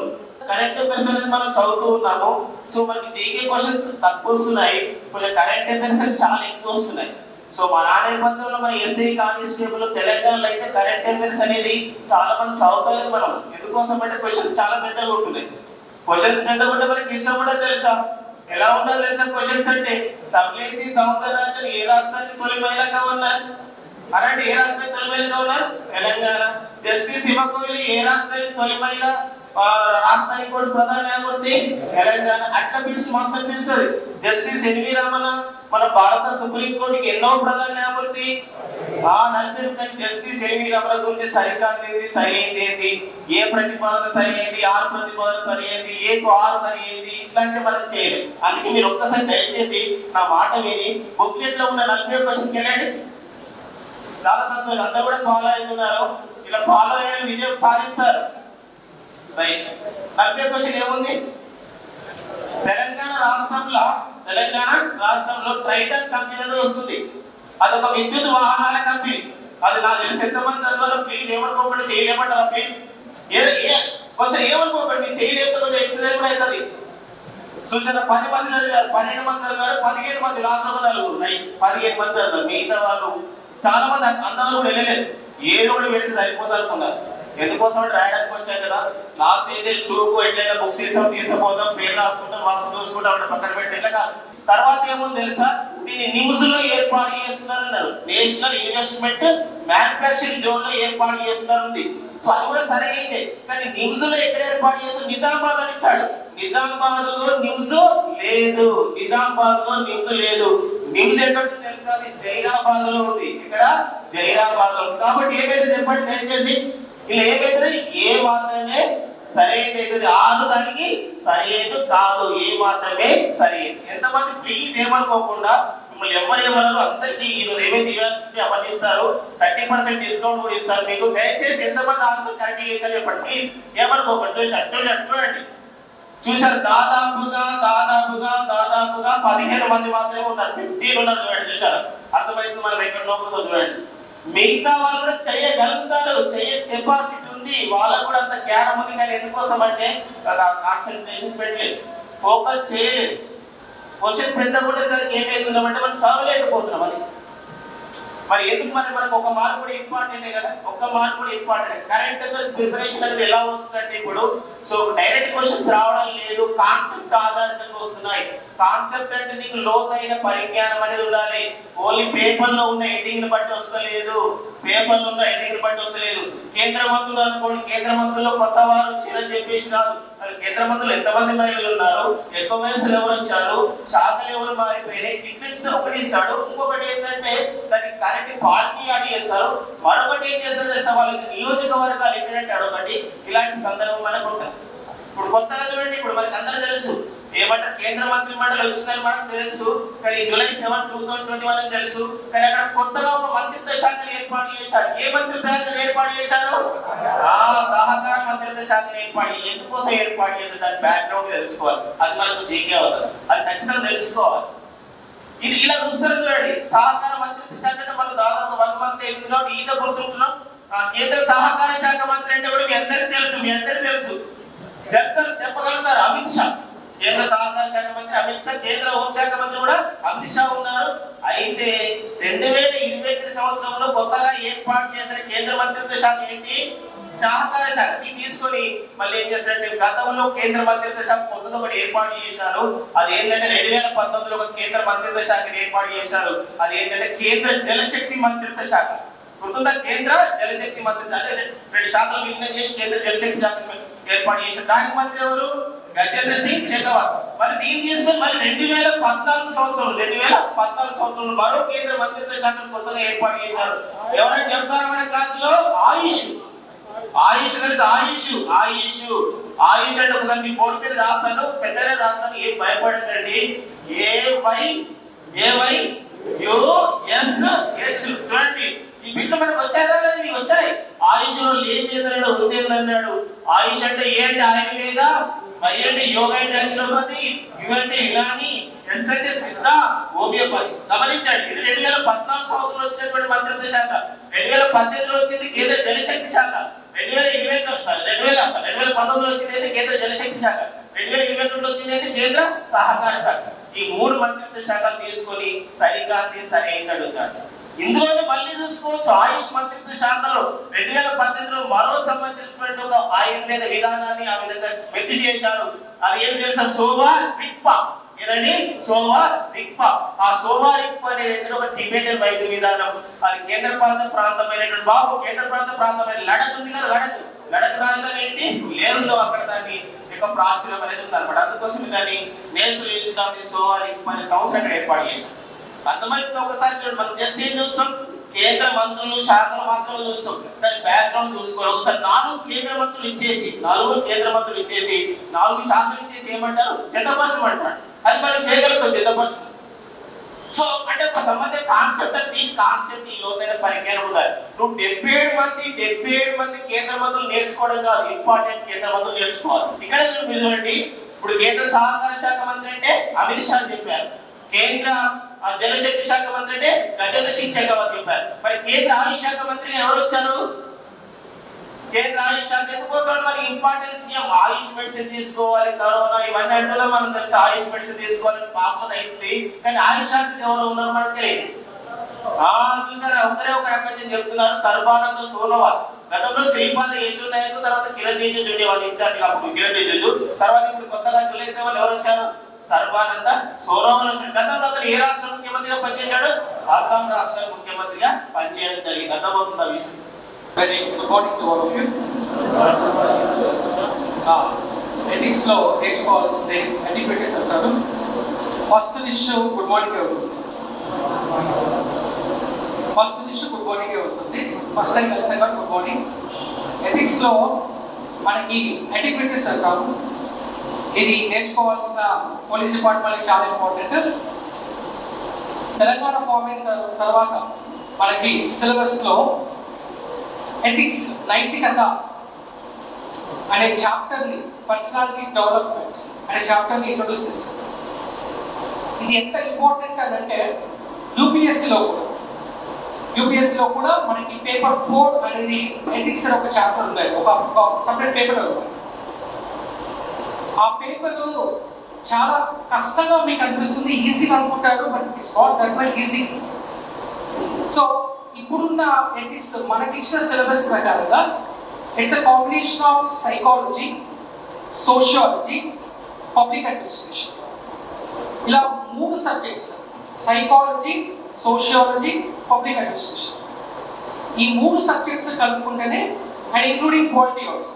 కరెంట్ అఫైర్స్ అనేది మనం చదువుతూ ఉన్నాము. సో మనకి జీకే క్వశ్చన్ తక్కువ వస్తున్నాయి, కొంచెం కరెంట్ అఫైర్స్ చాలా ఎక్కువ వస్తున్నాయి. సో మా నేపథ్యంలో మన ఎస్ఐ కానిస్టేబుల్ తెలంగాణలో అయితే కరెంట్ అఫైర్స్ అనేది చాలా మంది చదువుకోలేదు మనం. ఎందుకోసం అంటే క్వశ్చన్స్ చాలా పెద్దగా ఉంటున్నాయి. క్వశ్చన్స్ పెద్దగా ఉంటే మనకి ఇష్టం కూడా తెలుసా? ఎలా ఉండాలి తెలుసా క్వశ్చన్స్ అంటే? తమిళేసి సౌందరరాజన్ ఏ రాష్ట్రానికి తొలి మహిళా గవర్నర్ అనంటే ఏ రాష్ట్రానికి తొలి మహిళా గవర్నర్? తెలంగాణ. జస్టిస్ శివ కోహ్లీ ఏ రాష్ట్రానికి తొలి మహిళా రాష్ట్ర హైకోర్టు ప్రధాన న్యాయమూర్తి? తెలంగాణ. అట్లా బిట్స్ మస్తు అనిపిస్తుంది. జస్టిస్ ఎన్వి రమణ మన భారత సుప్రీం కోర్టుకి ఎన్నో ప్రధాన న్యాయమూర్తి? 40. జస్టిస్ ఎన్వి రమణ గురించి సరికానిది సరైనది ఏంటి, ఏ ప్రతిపాదన సరైనది, ఆరు ప్రతిపాదన సరైనది, ఏ ఆరు సరైనది, ఇట్లాంటివి మనం చేయలేం. అందుకే మీరు ఒక్కసారి దయచేసి నా మాట విని బుక్లెట్ లో ఉన్న 40 క్వశ్చన్కి వెళ్ళండి. చాలా సంతోషం, అందరూ కూడా ఫాలో అవుతున్నారు. ఇలా ఫాలో అయ్యే విజయం సాధిస్తారు. రైట్. 40 క్వశ్చన్ ఏముంది? తెలంగాణ రాష్ట్రంలో ట్రైటన్ కంపెనీ అనేది వస్తుంది. అది ఒక విద్యుత్ వాహనాల కంపెనీ. అది నాకు తెలిసి ఎంతమంది చదివారు? ప్లీజ్ ఏమనుకోకండి, చేయలేమంటారా? ప్లీజ్ క్వశ్చన్ ఏమనుకోకండి, మీరు చేయలేకపోతే ఎక్సర్సైజ్ కూడా అవుతుంది. సూచన 10 మంది చదివారు, 12 మంది చదివారు, 15 మంది లాస్ట్ ఒక 4 రైట్ 15 మంది చదివారు. మిగతా వాళ్ళు చాలా మంది అందరూ కూడా వెళ్ళలేదు. ఏదో ఒకటి వెళ్తే సరిపోతుంది అనుకున్నారు. ఎందుకోసం అంటే రాయడానికి వచ్చాం కదా. లాస్ట్ అయితే 2కు ఎట్లయినా బుక్స్ ఇస్తాం, తీసుకుపోతాం, పేరు రాసుకుంటాం, వాసు చూసుకుంటాం, అంటే పక్కన పెట్టి వెళ్ళగా. తర్వాత ఏముంది తెలుసా? దీన్ని నిమ్స్ లో ఏర్పాటు చేస్తున్నారు అన్నారు. నేషనల్ ఇన్వెస్ట్మెంట్ మ్యానుఫ్యాక్చరింగ్ జోన్ లో ఏర్పాటు చేస్తున్నారు ఉంది. సో అది కూడా సరే అయితే, కానీ నిమ్స్ లో ఎక్కడ ఏర్పాటు చేస్తారు? నిజామాబాద్ అని ఇచ్చాడు. నిజామాబాద్ లో నిమ్స్ లేదు. నిమ్స్ ఎక్కడ తెలుసా? జైరాబాద్ లో ఉంది. ఇక్కడ జైరాబాద్ లో ఉంది. కాబట్టి ఏమైతే చెప్పండి దయచేసి, ఇలా ఏమైతే ఏ మాత్రమే సరైనది, ఆరు దానికి సరైనది కాదు, ఏ మాత్రమే సరైనది. ఎంతమంది ప్లీజ్ ఏమనుకోకుండా, మిమ్మల్ని ఎవరేమన్నారు అందరికీ ఏమైతే యూనివర్సిటీ అమర్చిస్తారు 30% డిస్కౌంట్ కూడా ఇస్తారు మీకు. దయచేసి ఎంతమంది ఆన్సర్ కరెక్ట్ చేశారు చెప్పండి ప్లీజ్, ఏమనుకోకండి. చూసారు దాదాపుగా 15 మంది మాత్రమే ఉన్నారు. 15 ఉన్నారు చూడండి. చూసారు, అర్థమైంది మనం ఎక్కడ నోకుతో చూడండి. మిగతా వాళ్ళు కూడా చేయగలుగుతారు, చేయే కెపాసిటీ ఉంది, వాళ్ళకు కూడా అంత జ్ఞానం ఉంది. కానీ ఎందుకోసం అంటే కాన్సన్ట్రేషన్ పెట్టలేదు, ఫోకస్ చేయలేదు. క్వశ్చన్ పెట్టకూడేసరికి ఏమైతున్నామంటే మనం చదవలేకపోతున్నాం. అది మరి ఎందుకు మనకు ఒక మార్క్ కూడా ఇంపార్టెంటే కదా. ఒక్క మార్క్ కూడా ఇంపార్టెంట్. కరెంట్ అఫైర్స్ ప్రిపరేషన్ అనేది ఎలా వస్తుందంటే ఇప్పుడు సో డైరెక్ట్ క్వశ్చన్స్ రావడం లేదు, కాన్సెప్ట్ ఆధారితంగా వస్తున్నాయి. కాన్సెప్ట్ అంటే నీకు లోతైన పరిజ్ఞానం అనేది ఉండాలి. ఓన్లీ పేపర్ లో ఉన్న హెడ్డింగ్ బట్టి వస్తలేదు. కేంద్ర మంత్రులు అనుకోండి, కేంద్ర మంత్రుల్లో కొత్త వారు వచ్చారని చెప్పేసి కాదు. కేంద్ర మంత్రులు ఎంతమంది మహిళలు ఉన్నారు, ఎక్కువ వయసులు ఎవరు వచ్చారు, శాఖలు ఎవరు మారిపోయినాయి, ఇట్లా ఒకటి ఇస్తాడు. ఇంకొకటి ఏంటంటే దానికి కరెక్ట్ పార్టీ యాడ్ చేస్తారు. మరొకటి ఏం చేస్తారు తెలుసా, వాళ్ళకి నియోజకవర్గాలు ఎక్కడంటే అడొకటి. ఇలాంటి సందర్భం మనకు ఉంటుంది. ఇప్పుడు కొత్తగా చూడండి, ఇప్పుడు మనకు అందరూ తెలుసు ఏమంటారు, కేంద్ర మంత్రి మండలి వచ్చిందని మనకు తెలుసు. కానీ జూలై 7, 2021 అని తెలుసు. కానీ అక్కడ కొత్తగా ఒక మంత్రిత్వ శాఖను ఏర్పాటు చేశారు. ఏ మంత్రిత్వ శాఖను ఏర్పాటు చేశారు? సహకార మంత్రిత్వ శాఖను ఏర్పాటు. ఎందుకోసం ఏర్పాటు చేశారు? దాని బ్యాక్గ్రౌండ్ తెలుసుకోవాలి. అది మనకు జీకే అవుతుంది, అది ఖచ్చితంగా తెలుసుకోవాలి. ఇది ఇలా చూస్తారు చూడండి. సహకార మంత్రిత్వ శాఖ అంటే మనం దాదాపు 1 మంత్ అయింది కాబట్టి ఈజీగా గుర్తుంటున్నాం. కేంద్ర సహకార శాఖ మంత్రి అంటే కూడా మీ అందరికీ తెలుసు. చెప్పగలుగుతారు అమిత్ షా. కేంద్ర సహకార శాఖ మంత్రి అమిత్ షా, కేంద్ర హోంశాఖ మంత్రి కూడా అమిత్ షా ఉన్నారు. అయితే 2021 సంవత్సరంలో కొత్తగా ఏర్పాటు చేసిన కేంద్ర మంత్రిత్వ శాఖ ఏంటి? సహకార శాఖ. ఇది తీసుకొని మళ్ళీ ఏం చేస్తారంటే గతంలో కేంద్ర మంత్రిత్వ శాఖ కొత్తగా ఒకటి ఏర్పాటు చేశారు. అది ఏంటంటే 2019లో ఒక కేంద్ర మంత్రిత్వ శాఖను ఏర్పాటు చేశారు. అది ఏంటంటే కేంద్ర జలశక్తి మంత్రిత్వ శాఖ. గుర్తుందా? కేంద్ర జలశక్తి మంత్రిత్వ అంటే 2 శాఖలు విలీనం చేసి కేంద్ర జలశక్తి శాఖను ఏర్పాటు చేశారు. దానికి మంత్రి ఎవరు? గజేంద్ర సింగ్ షెకావత్. మరి దీన్ని తీసుకొని మరి 2014 సంవత్సరంలో మరో కేంద్ర మంత్రిత్వ శాఖను కొత్తగా ఏర్పాటు చేశారు. ఎవరైనా చెప్తారా మన క్లాసులో? ఆయుష్ కలిసి ఆయుష్ అంటే ఒకసారి మీ బోర్డు మీద రాస్తాను, పెద్దనే రాస్తాను, ఏం భయపడకండి. AYUSH చూడండి. ఈ బిట్లు మనకు వచ్చారా లేదా? మీకు వచ్చాయి. ఆయుష్ లో లేదన్నాడు, ఉందేందన్నాడు. ఆయుష్ అంటే ఏ అంటే ఆయుర్వేద, వై అంటే యోగా అంటే నేచురోపతి, యు అంటే యునాని, ఎస్ అంటే సిద్ధ, హోమియోపతి. గమనించండి, ఇది 2014 సంవత్సరంలో వచ్చినటువంటి మంత్రిత్వ శాఖ. 2018లో వచ్చింది కేంద్ర జలశక్తి శాఖ. 2019లో వచ్చింది అయితే కేంద్ర జలశక్తి శాఖ. 2021లో వచ్చింది అయితే కేంద్ర సహకార శాఖ. ఈ 3 మంత్రిత్వ శాఖలు తీసుకొని సరిగ్గా సరైన అడుగుతాడు. ఇందులోనే మళ్ళీ చూసుకోవచ్చు ఆయుష్ మంత్రిత్వ శాఖలో 2018లో మరో సంబంధించినటువంటి ఒక ఆయుర్వేద విధానాన్ని ఆ విధంగా మెత్తి చేశారు. అది ఏం తెలుసా? సోవా రిక్పా. ఏదండి? సోవా రిక్పా. ఆ సోవా రిక్పా అనేది ఒక టిబెటన్ వైద్య విధానం. అది కేంద్రపాలిత ప్రాంతమైనటువంటి కేంద్ర ప్రాంతమైన లడఖ్ ఉంది కదా, లడఖ్ రాజధాని ఏంటి? లేహ్లో అక్కడ దాన్ని యొక్క ప్రాచుర్యం అనేది ఉందన్నమాట. అందుకోసం దాన్ని నేషనల్ ఇన్స్టిట్యూట్ ఆఫ్ ది సోవా రిక్పా అనే సంస్థ అక్కడ ఏర్పాటు చేశారు. అర్థమైతే ఒకసారి చూడండి, మనం జస్ట్ ఏం చూస్తాం? కేంద్ర మంత్రులు శాఖలు మాత్రమే చూస్తాం, దాని బ్యాక్గ్రౌండ్ చూసుకోవాలి. ఒకసారి 4 కేంద్ర మంత్రులు ఇచ్చేసి 4 శాఖలు ఇచ్చేసి ఏమంటారు? జతపరచమంటారు. అది మనం చేయగలుగుతాం జతపరచడం. సో అంటే ఒక సంబంధ కాన్సెప్ట్ ఈ లోతైన పరిజ్ఞానం ఉండాలి. నువ్వు 77 మంది కేంద్ర మంత్రులు నేర్చుకోవడం కాదు, ఇంపార్టెంట్ కేంద్ర మంత్రులు నేర్చుకోవాలి. ఇక్కడ చూడండి, ఇప్పుడు కేంద్ర సహకార శాఖ మంత్రి అంటే అమిత్ షా చెప్పారు, కేంద్ర జలశక్తి శాఖ మంత్రి అంటే గజేంద్ర సింగ్ షెకావత్ చెప్పారు. మరి కేంద్ర ఆయుష్ శాఖ మంత్రిగా ఎవరు వచ్చారు? కేంద్ర ఆయుష్ శాఖ ఎందుకోసం? మరి ఇంపార్టెన్స్ ఆయుష్ మెడిసిన్ తీసుకోవాలి, కరోనా ఇవన్నీ అంటూ మనం తెలుసు. ఆయుష్ మెడిసిన్ తీసుకోవాలని పాపులర్ అయింది, కానీ ఆయుష్ శాఖకి ఎవరు ఉన్నారు మనకు తెలియదు. చూసారా, ఒక రకంగా చెప్తున్నారు. సర్బానంద సోనోవాల్ గతంలో శ్రీపాద యేశు నాయక్, తర్వాత కిరణ్ రిజిజు ఉండేవాళ్ళు ఇన్ఛార్జ్. అప్పుడు కిరణ్ రిజిజు తర్వాత ఇప్పుడు కొత్తగా జులైసే వాళ్ళు ఎవరు వచ్చారు? సర్బానంద సోనోవాల్. గతంలో అతను ఏ రాష్ట్ర ముఖ్యమంత్రిగా పనిచేశాడు? అస్సాం రాష్ట్ర ముఖ్యమంత్రిగా పనిచేయడం జరిగింది. అర్థమవుతుంది ఆ విషయం. Very good morning to all of you. Ethics లో నేర్చుకోవాల్సింది యాంటిక్విటీస్ అంటారు. ఫస్ట్ ఇష్యూ గుడ్ మార్నింగ్ ఉంటుంది. ఫస్ట్ టైం కలిసాం కాబట్టి గుడ్ మార్నింగ్. ఎథిక్స్ లో మనకి యాంటిక్విటీస్ అంటారు. ఇది నేర్చుకోవాల్సిన పోలీస్ డిపార్ట్మెంట్ చాలా ఇంపార్టెంట్. తెలంగాణ ఫామ్ అయిన తర్వాత మనకి సిలబస్ లో ఎథిక్స్ నైతికత అనే చాప్టర్ని, పర్సనాలిటీ డెవలప్మెంట్ అనే చాప్టర్ని ఇంట్రొడ్యూస్ చేస్తారు. ఇది ఎంత ఇంపార్టెంట్ అని అంటే యూపీఎస్సీలో కూడా మనకి పేపర్ 4 అనేది ఎథిక్స్ అనే ఒక చాప్టర్ ఉంది, ఒక సపరేట్ పేపర్ ఉంది. ఆ పేపర్ చాలా కష్టంగా మీకు అనిపిస్తుంది, ఈజీగా అనుకుంటారు, but it's not that much easy. So ఇప్పుడున్న ఎథిక్స్ మనకి ఇచ్చిన సిలబస్ ప్రకారంగా it's a combination of psychology, sociology, public administration. ఇలా 3 subjects, psychology, sociology, public administration. ఈ 3 సబ్జెక్ట్స్ కలుపుకుంటేనే and including polity also.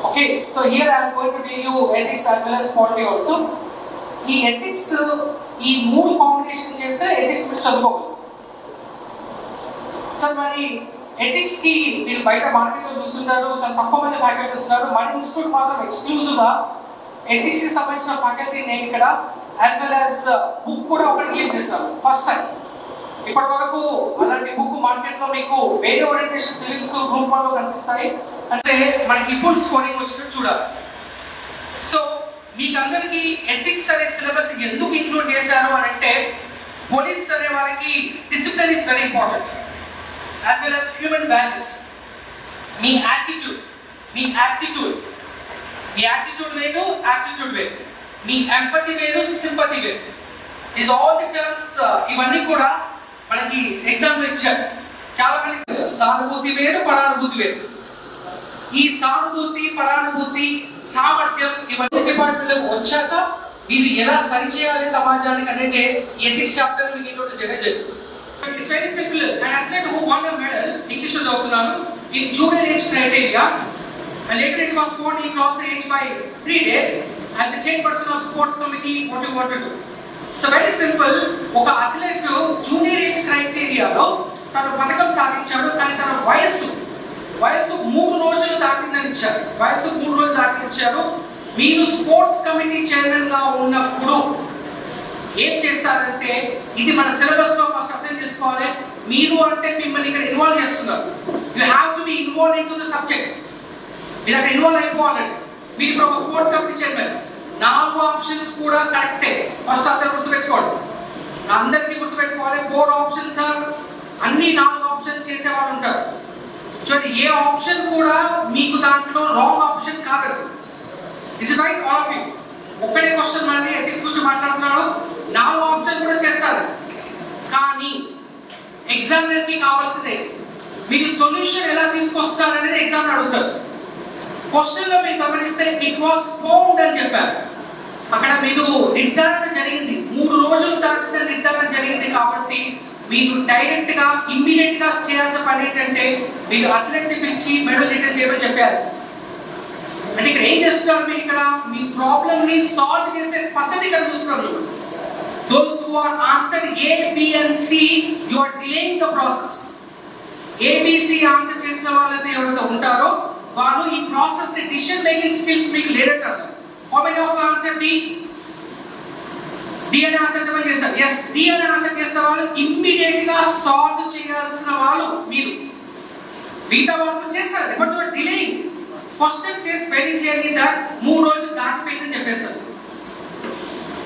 Okay, so here I am going to tell you ethics as well as polity also. ఈ ఎథిక్స్ ఈ 3 కాంబినేషన్ చేస్తే ఎథిక్స్ మీరు చదువుకోవాలి. సార్ మరి ఎథిక్స్ కి మీరు బయట మార్కెట్లో చూస్తుంటారు, చాలా తక్కువ మంది ఫ్యాకల్టీ వస్తున్నారు. మన ఇన్స్టిట్యూట్ మాత్రం ఎక్స్క్లూజివ్ గా ఎథిక్స్ కి సంబంధించిన ఫ్యాకల్టీ నేను ఇక్కడ యాజ్ వెల్ యాజ్ బుక్ కూడా ఒకటి రిలీజ్ చేస్తాను ఫస్ట్ టైం. ఇప్పటి వరకు అలాంటి బుక్ మార్కెట్లో మీకు వేరే ఓరియంటేషన్ సిలబస్ గ్రూప్ 1లో కనిపిస్తాయి. అంటే మనకి ఫుల్ స్కోరింగ్ వచ్చినట్టు చూడాలి. సో మీకు అందరికీ ఎథిక్స్ అనే సిలబస్ ఎందుకు ఇంక్లూడ్ చేశారు అని అంటే, పోలీస్ అనే వారికి discipline is very important, as well as human values. Me attitude వేరు, యాటిట్యూడ్ వేరు, మీ ఎంపతి వేరు, సింపతి వేరు. దీస్ ఆల్ ది టర్మ్స్ ఇవన్నీ కూడా మనకి ఎగ్జాంపుల్ ఇచ్చారు. చాలా మంది సానుభూతి వేరు, పరానుభూతి వేరు. ఈ సానుభూతి, పరానుభూతి, సామర్థ్యం ఇవన్నీ డిపార్ట్మెంట్లకు వచ్చాక ఇది ఎలా సరిచేయాలి సమాజానికి అనేది ఎథిక్స్ చాప్టర్ మీకు ఇంట్రొడ్యూస్ చేయడం జరిగింది. It's very simple. An athlete who won a medal, English in junior age criteria, and later it was found he crossed the age by 3 days. As the chairperson of sports committee, what you want to do? So very simple. ఒక అథ్లెట్ జూనియర్ ఏజ్ క్రైటీరియాలో తన పథకం సాధించాడు, కానీ తన వయస్సు 3 రోజులు దాటిందని ఇచ్చారు. మీరు స్పోర్ట్స్ కమిటీ చైర్మన్ గా ఉన్నప్పుడు ఏం చేస్తారంటే, ఇది మన సిలబస్ లో ఫస్ట్ అర్థం చేసుకోవాలి. మీరు అంటే మిమ్మల్ని ఇక్కడ ఇన్వాల్వ్ చేస్తున్నారు. You have to be involve in to the subject. మీరు అక్కడ ఇన్వాల్వ్ అయిపోవాలండి. మీరు ఇప్పుడు ఒక స్పోర్ట్స్ కమిటీ చైర్మన్, 4 ఆప్షన్స్ కూడా కరెక్టే. ఫస్ట్ అందరూ గుర్తుపెట్టుకోండి, అందరికీ గుర్తుపెట్టుకోవాలి. 4 ఆప్షన్స్ అన్ని 4 ఆప్షన్ చేసేవాళ్ళు ఉంటారు. చూడండి, ఏ ఆప్షన్ కూడా మీకు దాంట్లో రాంగ్ ఆప్షన్ కాదు. Is it right all of you? ఒక్కడే క్వశ్చన్ మనది ఎథిక్స్ గురించి మాట్లాడుతున్నాడు, 4 ఆప్షన్ కూడా చేస్తారు. కానీ ఎగ్జామినర్ కి కావాల్సిందే మీరు సొల్యూషన్ ఎలా తీసుకొస్తారు అనేది ఎగ్జామ్ అడుగుతారు. క్వశ్చన్ లో మీరు గమనిస్తే ఇట్ వాస్ ఫౌండ్ అని చెప్పారు. అక్కడ మీరు నిర్ధారణ జరిగింది, 3 రోజుల తర్వాత నిర్ధారణ జరిగింది. కాబట్టి మీరు డైరెక్ట్ గా ఇమ్మీడియట్ గా చేయాల్సిన పని ఏంటంటే మీరు అథ్లెట్ ని పిలిచి మెడల్ రిటర్న్ చేయమని చెప్పారు. అంటే ఇక్కడ ఏం చేస్తున్నారు, మీరు ఇక్కడ మీ ప్రాబ్లమ్ ని సాల్వ్ చేసే పద్ధతి కనిపిస్తున్నారు. Those who are answered A, B and C, you are delaying the process. A, B, C answer చేసిన వాళ్ళైతే ఎవరైతే ఉంటారో వాళ్ళు ఈ ప్రాసెస్ ని డిసిషన్ మేకింగ్ స్కిల్స్ మీకు లేదంటారు. How many of you answered D? D అని ఆన్సర్ చేశారు. Yes, D అని ఆన్సర్ చేసిన వాళ్ళు ఇమ్మీడియట్ గా సాల్వ్ చేయాల్సిన వాళ్ళు మీరు. మిగతా వాళ్ళు చేస్తారు, but you are delaying. Question says very clearly that 3 రోజులు దాటిపోయిందని చెప్పేశారు.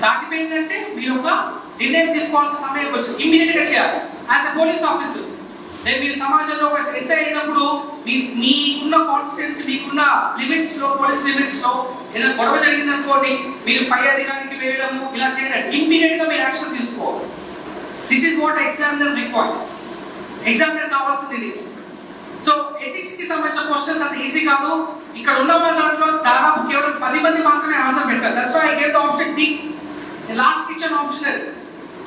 దాటిపోయిందంటే మీరు ఒక నిర్ణయం తీసుకోవాల్సిన సమయం వచ్చింది, ఇమ్మీడియట్ గా చేయాలి. యాజ్ ఎ పోలీస్ ఆఫీసర్ మీరు సమాజంలో ఒక ఎస్ఐ అయినప్పుడు మీకున్న కాన్స్టిట్యున్సీ మీకున్న లిమిట్స్ లో పోలీస్ లిమిట్స్ లో ఏదైనా గొడవ జరిగింది అనుకోండి, మీరు పై అధికారికి వేయడము ఇలా చేయండి, ఇమ్మీడియట్ గా మీరు యాక్షన్ తీసుకోవాలి. This is what examiner required. Examiner కావాల్సింది ఇది. సో ఎథిక్స్ కి సంబంధించిన క్వశ్చన్స్ అంత ఈజీ కాదు. ఇక్కడ ఉన్న వాళ్ళ దాంట్లో దాదాపు కేవలం 10 మంది మాత్రమే ఆన్సర్ పెట్టారు. That's why I gave the option D. Last kitchen optional,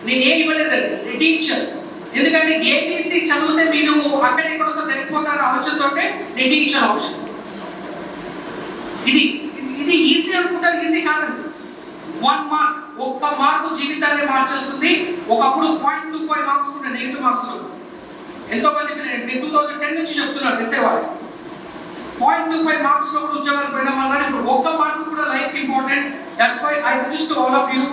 నేను ఏ ఇవ్వలేదండి, డి ఇచ్చాను. ఎందుకంటే ఏబిసి చదివితే మీరు అక్కడ ఎక్కడ వస్తే తెలిసిపోతారని ఆలోచనతో నేను డి ఇచ్చాను ఆప్షన్. ఇది ఈజీ అనుకుంటారు, ఈజీ కాదండి. 1 మార్క్, 1 మార్కు జీవితాన్ని మార్చేస్తుంది. ఒకప్పుడు 0.25 మార్క్స్ ఉండే నెగిటివ్ మార్క్స్ లో ఎంతో మంది నేను 2010 నుంచి చెప్తున్నాను వేసేవాళ్ళు 0.25 మార్క్స్ లో కూడా ఉద్యోగాలు పోయిన వల్ల ఇప్పుడు 1 మార్కు కూడా life important. That's why I suggest to all of you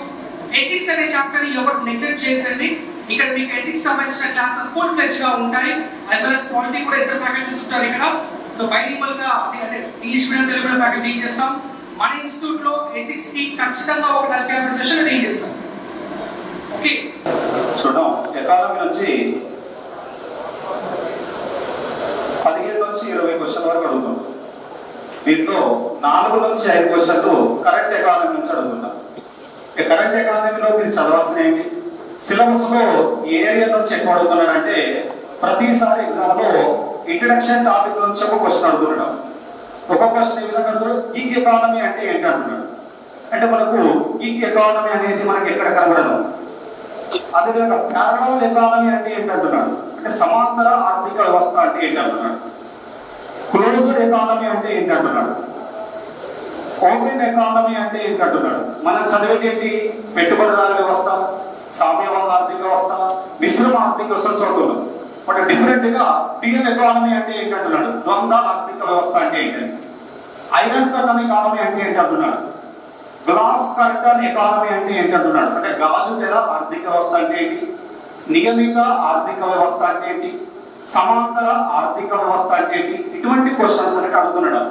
ethics అనే చాప్టర్ ని ఎవరు నెగ్లెక్ట్ చేయకండి. ఇక్కడ మీకు ఎథిక్స్ సంబంధించిన క్లాసెస్ ఫుల్ ఫ్లెడ్జ్ గా ఉంటాయి. యాజ్ వెల్ as పాలిటీ కూడా ఇద్దరు ఫ్యాకల్టీస్ ఉంటారు ఇక్కడ. సో బైలింగ్వల్ గా అంటే English medium Telugu medium faculty deal చేస్తాం. మన ఇన్స్టిట్యూట్ లో ఎథిక్స్ కి ఖచ్చితంగా ఒక 45 సెషన్ డీల్ చేస్తాం. ఓకే, చూద్దాం. ఎకానమీ నుంచి 15 నుంచి 20 క్వశ్చన్ వరకు అడుగుతాం. దీంట్లో 4 నుంచి 5 క్వశ్చన్లు కరెంట్ ఎకానమీ నుంచి అడుగుతున్నాం. కరెంట్ ఎకానమీలో మీరు చదవాల్సిన ఏంటి, సిలబస్ లో ఏ ఏరియా నుంచి ఎక్కువ అడుగుతున్నాడంటే ప్రతిసారి ఎగ్జామ్ లో ఇంట్రడక్షన్ టాపిక్ నుంచి ఒక క్వశ్చన్ అడుగుతున్నాడు. ఒక క్వశ్చన్ ఏ విధంగా అడుగుతాడు, గిగ్ ఎకానమీ అంటే ఏంటి అంటున్నాడు. అంటే మనకు గిగ్ ఎకానమీ అనేది మనకి ఎక్కడ కనబడదు. అదేవిధంగా ప్యారలల్ ఎకానమీ అంటే ఏంటి అంటున్నాడు, అంటే సమాంతర ఆర్థిక వ్యవస్థ అంటే ఏంటి అంటున్నాడు. క్లోజ్డ్ ఎకానమీ అంటే ఏంటి అంటున్నాడు. ఓపెన్ ఎకానమీ అంటే ఏంటి అంటున్నాడు. మనం చదివేది ఏంటి, పెట్టుబడిదారు వ్యవస్థ, సామ్యవాద ఆర్థిక వ్యవస్థ, మిశ్రమ ఆర్థిక వ్యవస్థ చదువుతున్నాం. బట్ డిఫరెంట్ గా డ్యూయల్ ఎకానమీ అంటే ఏంటి అంటున్నాడు. ద్వంద్వ ఆర్థిక వ్యవస్థ అంటే ఏంటి. ఐరన్ కర్టన్ ఎకానమీ అంటే ఏంటి అంటున్నాడు. గ్లాస్ కర్టన్ ఎకానమీ అంటే ఏంటి అంటున్నాడు. అంటే గాజు తెర ఆర్థిక వ్యవస్థ అంటే ఏంటి. నియమిత ఆర్థిక వ్యవస్థ అంటే ఏంటి. సమాంతర ఆర్థిక వ్యవస్థ అంటే ఏంటి. ఇటువంటి క్వశ్చన్స్ అనేది అడుగుతున్నాడు.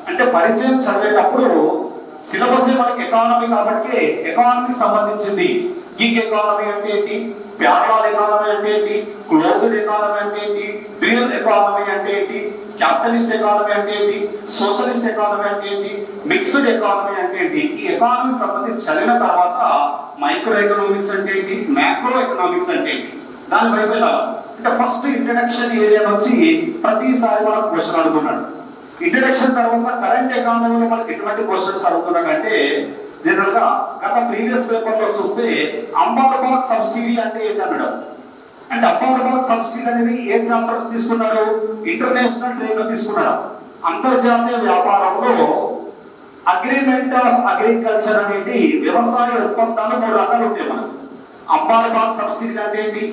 అంటే పరిచయం చదివేటప్పుడు సిలబస్ మనకి ఎకానమీ కాబట్టి ఎకానమీకి సంబంధించింది. గిగ్ ఎకానమీ అంటే ఏంటి, ప్యారలల్ ఎకానమీ అంటే ఏంటి, క్లోజ్డ్ ఎకానమీ అంటే ఏంటి, డ్యూయల్ ఎకానమీ అంటే ఏంటి, క్యాపిటలిస్ట్ ఎకానమీ అంటే ఏంటి, సోషలిస్ట్ ఎకానమీ అంటే ఏంటి, మిక్స్డ్ ఎకానమీ అంటే ఏంటి. ఈ ఎకానమీకి సంబంధించి చదివిన తర్వాత మైక్రో ఎకనామిక్స్ అంటే ఏంటి, మ్యాక్రో ఎకనామిక్స్ అంటే ఏంటి, దాని వైపు వెళ్ళాలి. అంటే ఫస్ట్ ఇంట్రడక్షన్ ఏరియా నుంచి ప్రతిసారి మనకు క్వశ్చన్ అడుగుతున్నాడు. ఇంట్రడక్షన్ తర్వాత కరెంట్ ఎకానమీలో మనకి ఎటువంటి క్వశ్చన్స్ అడుగుతున్నాడు అంటే జనరల్ గా గత ప్రీవియస్ పేపర్ లో చూస్తే అంబార్బాగ్ సబ్సిడీ అంటే ఏంటన్నాడు. అంటే అంబార్బాగ్ సబ్సిడీ అనేది ఏ చాప్టర్ తీసుకున్నాడు, ఇంటర్నేషనల్ ట్రేడ్ లో తీసుకున్నాడు. అంతర్జాతీయ వ్యాపారంలో అగ్రిమెంట్ ఆఫ్ అగ్రికల్చర్ అనేది వ్యవసాయ ఉత్పత్తులు 3 రకాలు ఉంటాయి. మనం అంబార్బాగ్ సబ్సిడీ అంటే ఏంటి,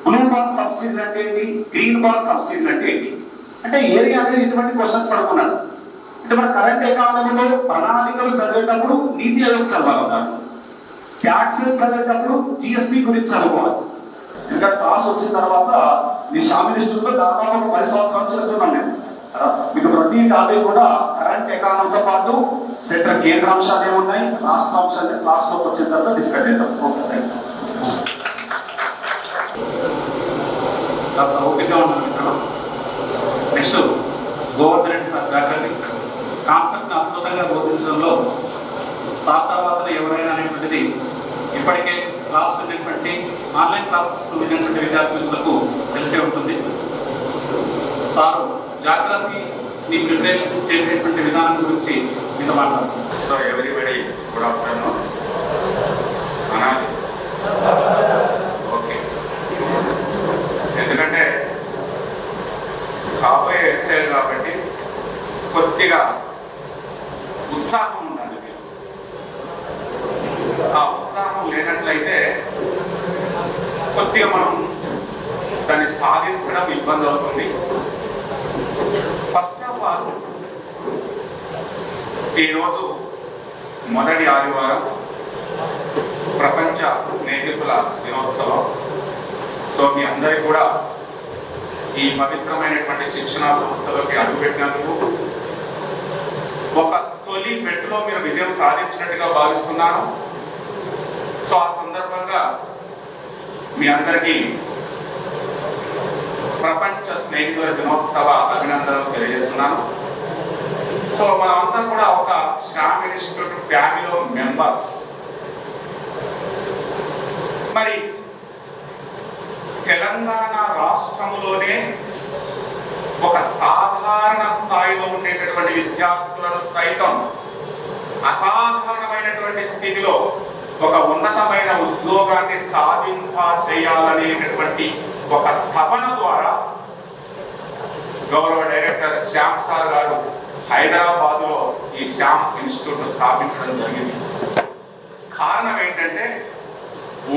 బ్లూ బాగ్ సబ్సిడీ అంటే ఏంటి, గ్రీన్ బాగ్ సబ్సిడీ అంటే ఏంటి. అంటే ఏరియా అనేది ఇటువంటి క్వశ్చన్స్ అడుగుతున్నాడు. అంటే మన కరెంట్ ఎకానమీలో ప్రణాళికలు చదివేటప్పుడు నీతి ఆయోగ్ చదవాలన్నాడు. ట్యాక్స్ చదివేటప్పుడు జిఎస్టీ గురించి చదువుకోవాలి. ఇంకా క్లాస్ వచ్చిన తర్వాత మీ షామినిస్టులతో దాదాపు 10 సంవత్సరాలు చేస్తున్నాను నేను. మీకు ప్రతి టాపిక్ కూడా కరెంట్ ఎకానమీతో పాటు సెంట్రల్ కేంద్ర అంశాలు ఏమున్నాయి, రాష్ట్ర అంశాలు క్లాస్ లోకి వచ్చిన తర్వాత డిస్కస్ చేద్దాం. ఓకే, కాస్త ఓపికగా ఉన్నాను ఇక్కడ. Next Govardhan Reddy sir faculty కాన్సెప్ట్ని అద్భుతంగా బోధించడంలో సార్ తర్వాత ఎవరైనా అనేటువంటిది ఇప్పటికే క్లాస్ విన్నటువంటి ఆన్లైన్ క్లాసెస్ విన్నటువంటి విద్యార్థులకు తెలిసే ఉంటుంది. సారు జాగ్రత్తకి నీ ప్రిపరేషన్ చేసేటువంటి విధానం గురించి మీతో మాట్లాడుతున్నాను. సో ఎవ్రీబడి గుడ్ ఆఫ్టర్నూన్ అనాలి. ఓకే, ఎందుకంటే కాబోయే ఎస్ఐ కాబట్టి కొద్దిగా ఉత్సాహం ఉండాలి. ఆ ఉత్సాహం లేనట్లయితే కొద్దిగా మనం దాన్ని సాధించడం ఇబ్బంది అవుతుంది. ఫస్ట్ ఆఫ్ ఆల్, ఈరోజు మొదటి ఆదివారం ప్రపంచ స్నేహితుల దినోత్సవం. సో మీ అందరికీ కూడా ఈ పవిత్రమైనటువంటి శిక్షణా సంస్థలోకి అడుగుపెట్టినందుకు ఒక తొలి మెట్టులో మీరు విజయం సాధించినట్టుగా భావిస్తున్నాను. సో ఆ సందర్భంగా మీ అందరికీ ప్రపంచ స్నేహితుల దినోత్సవ అభినందనలు తెలియజేస్తున్నాను. సో మనమంతా కూడా ఒక శ్యామ్ ఇన్స్టిట్యూట్ ఫ్యామిలీలో మెంబర్స్. మరి తెలంగాణ రాష్ట్రంలోనే ఒక సాధారణ స్థాయిలో ఉండేటటువంటి విద్యార్థులను సైతం అసాధారణమైనటువంటి స్థితిలో ఒక ఉన్నతమైన ఉద్యోగాన్ని సాధింప చేయాలనేటటువంటి ఒక తపన ద్వారా గౌరవ డైరెక్టర్ శ్యామ్ సార్ గారు హైదరాబాద్లో ఈ శ్యామ్ ఇన్స్టిట్యూట్ స్థాపించడం జరిగింది. కారణం ఏంటంటే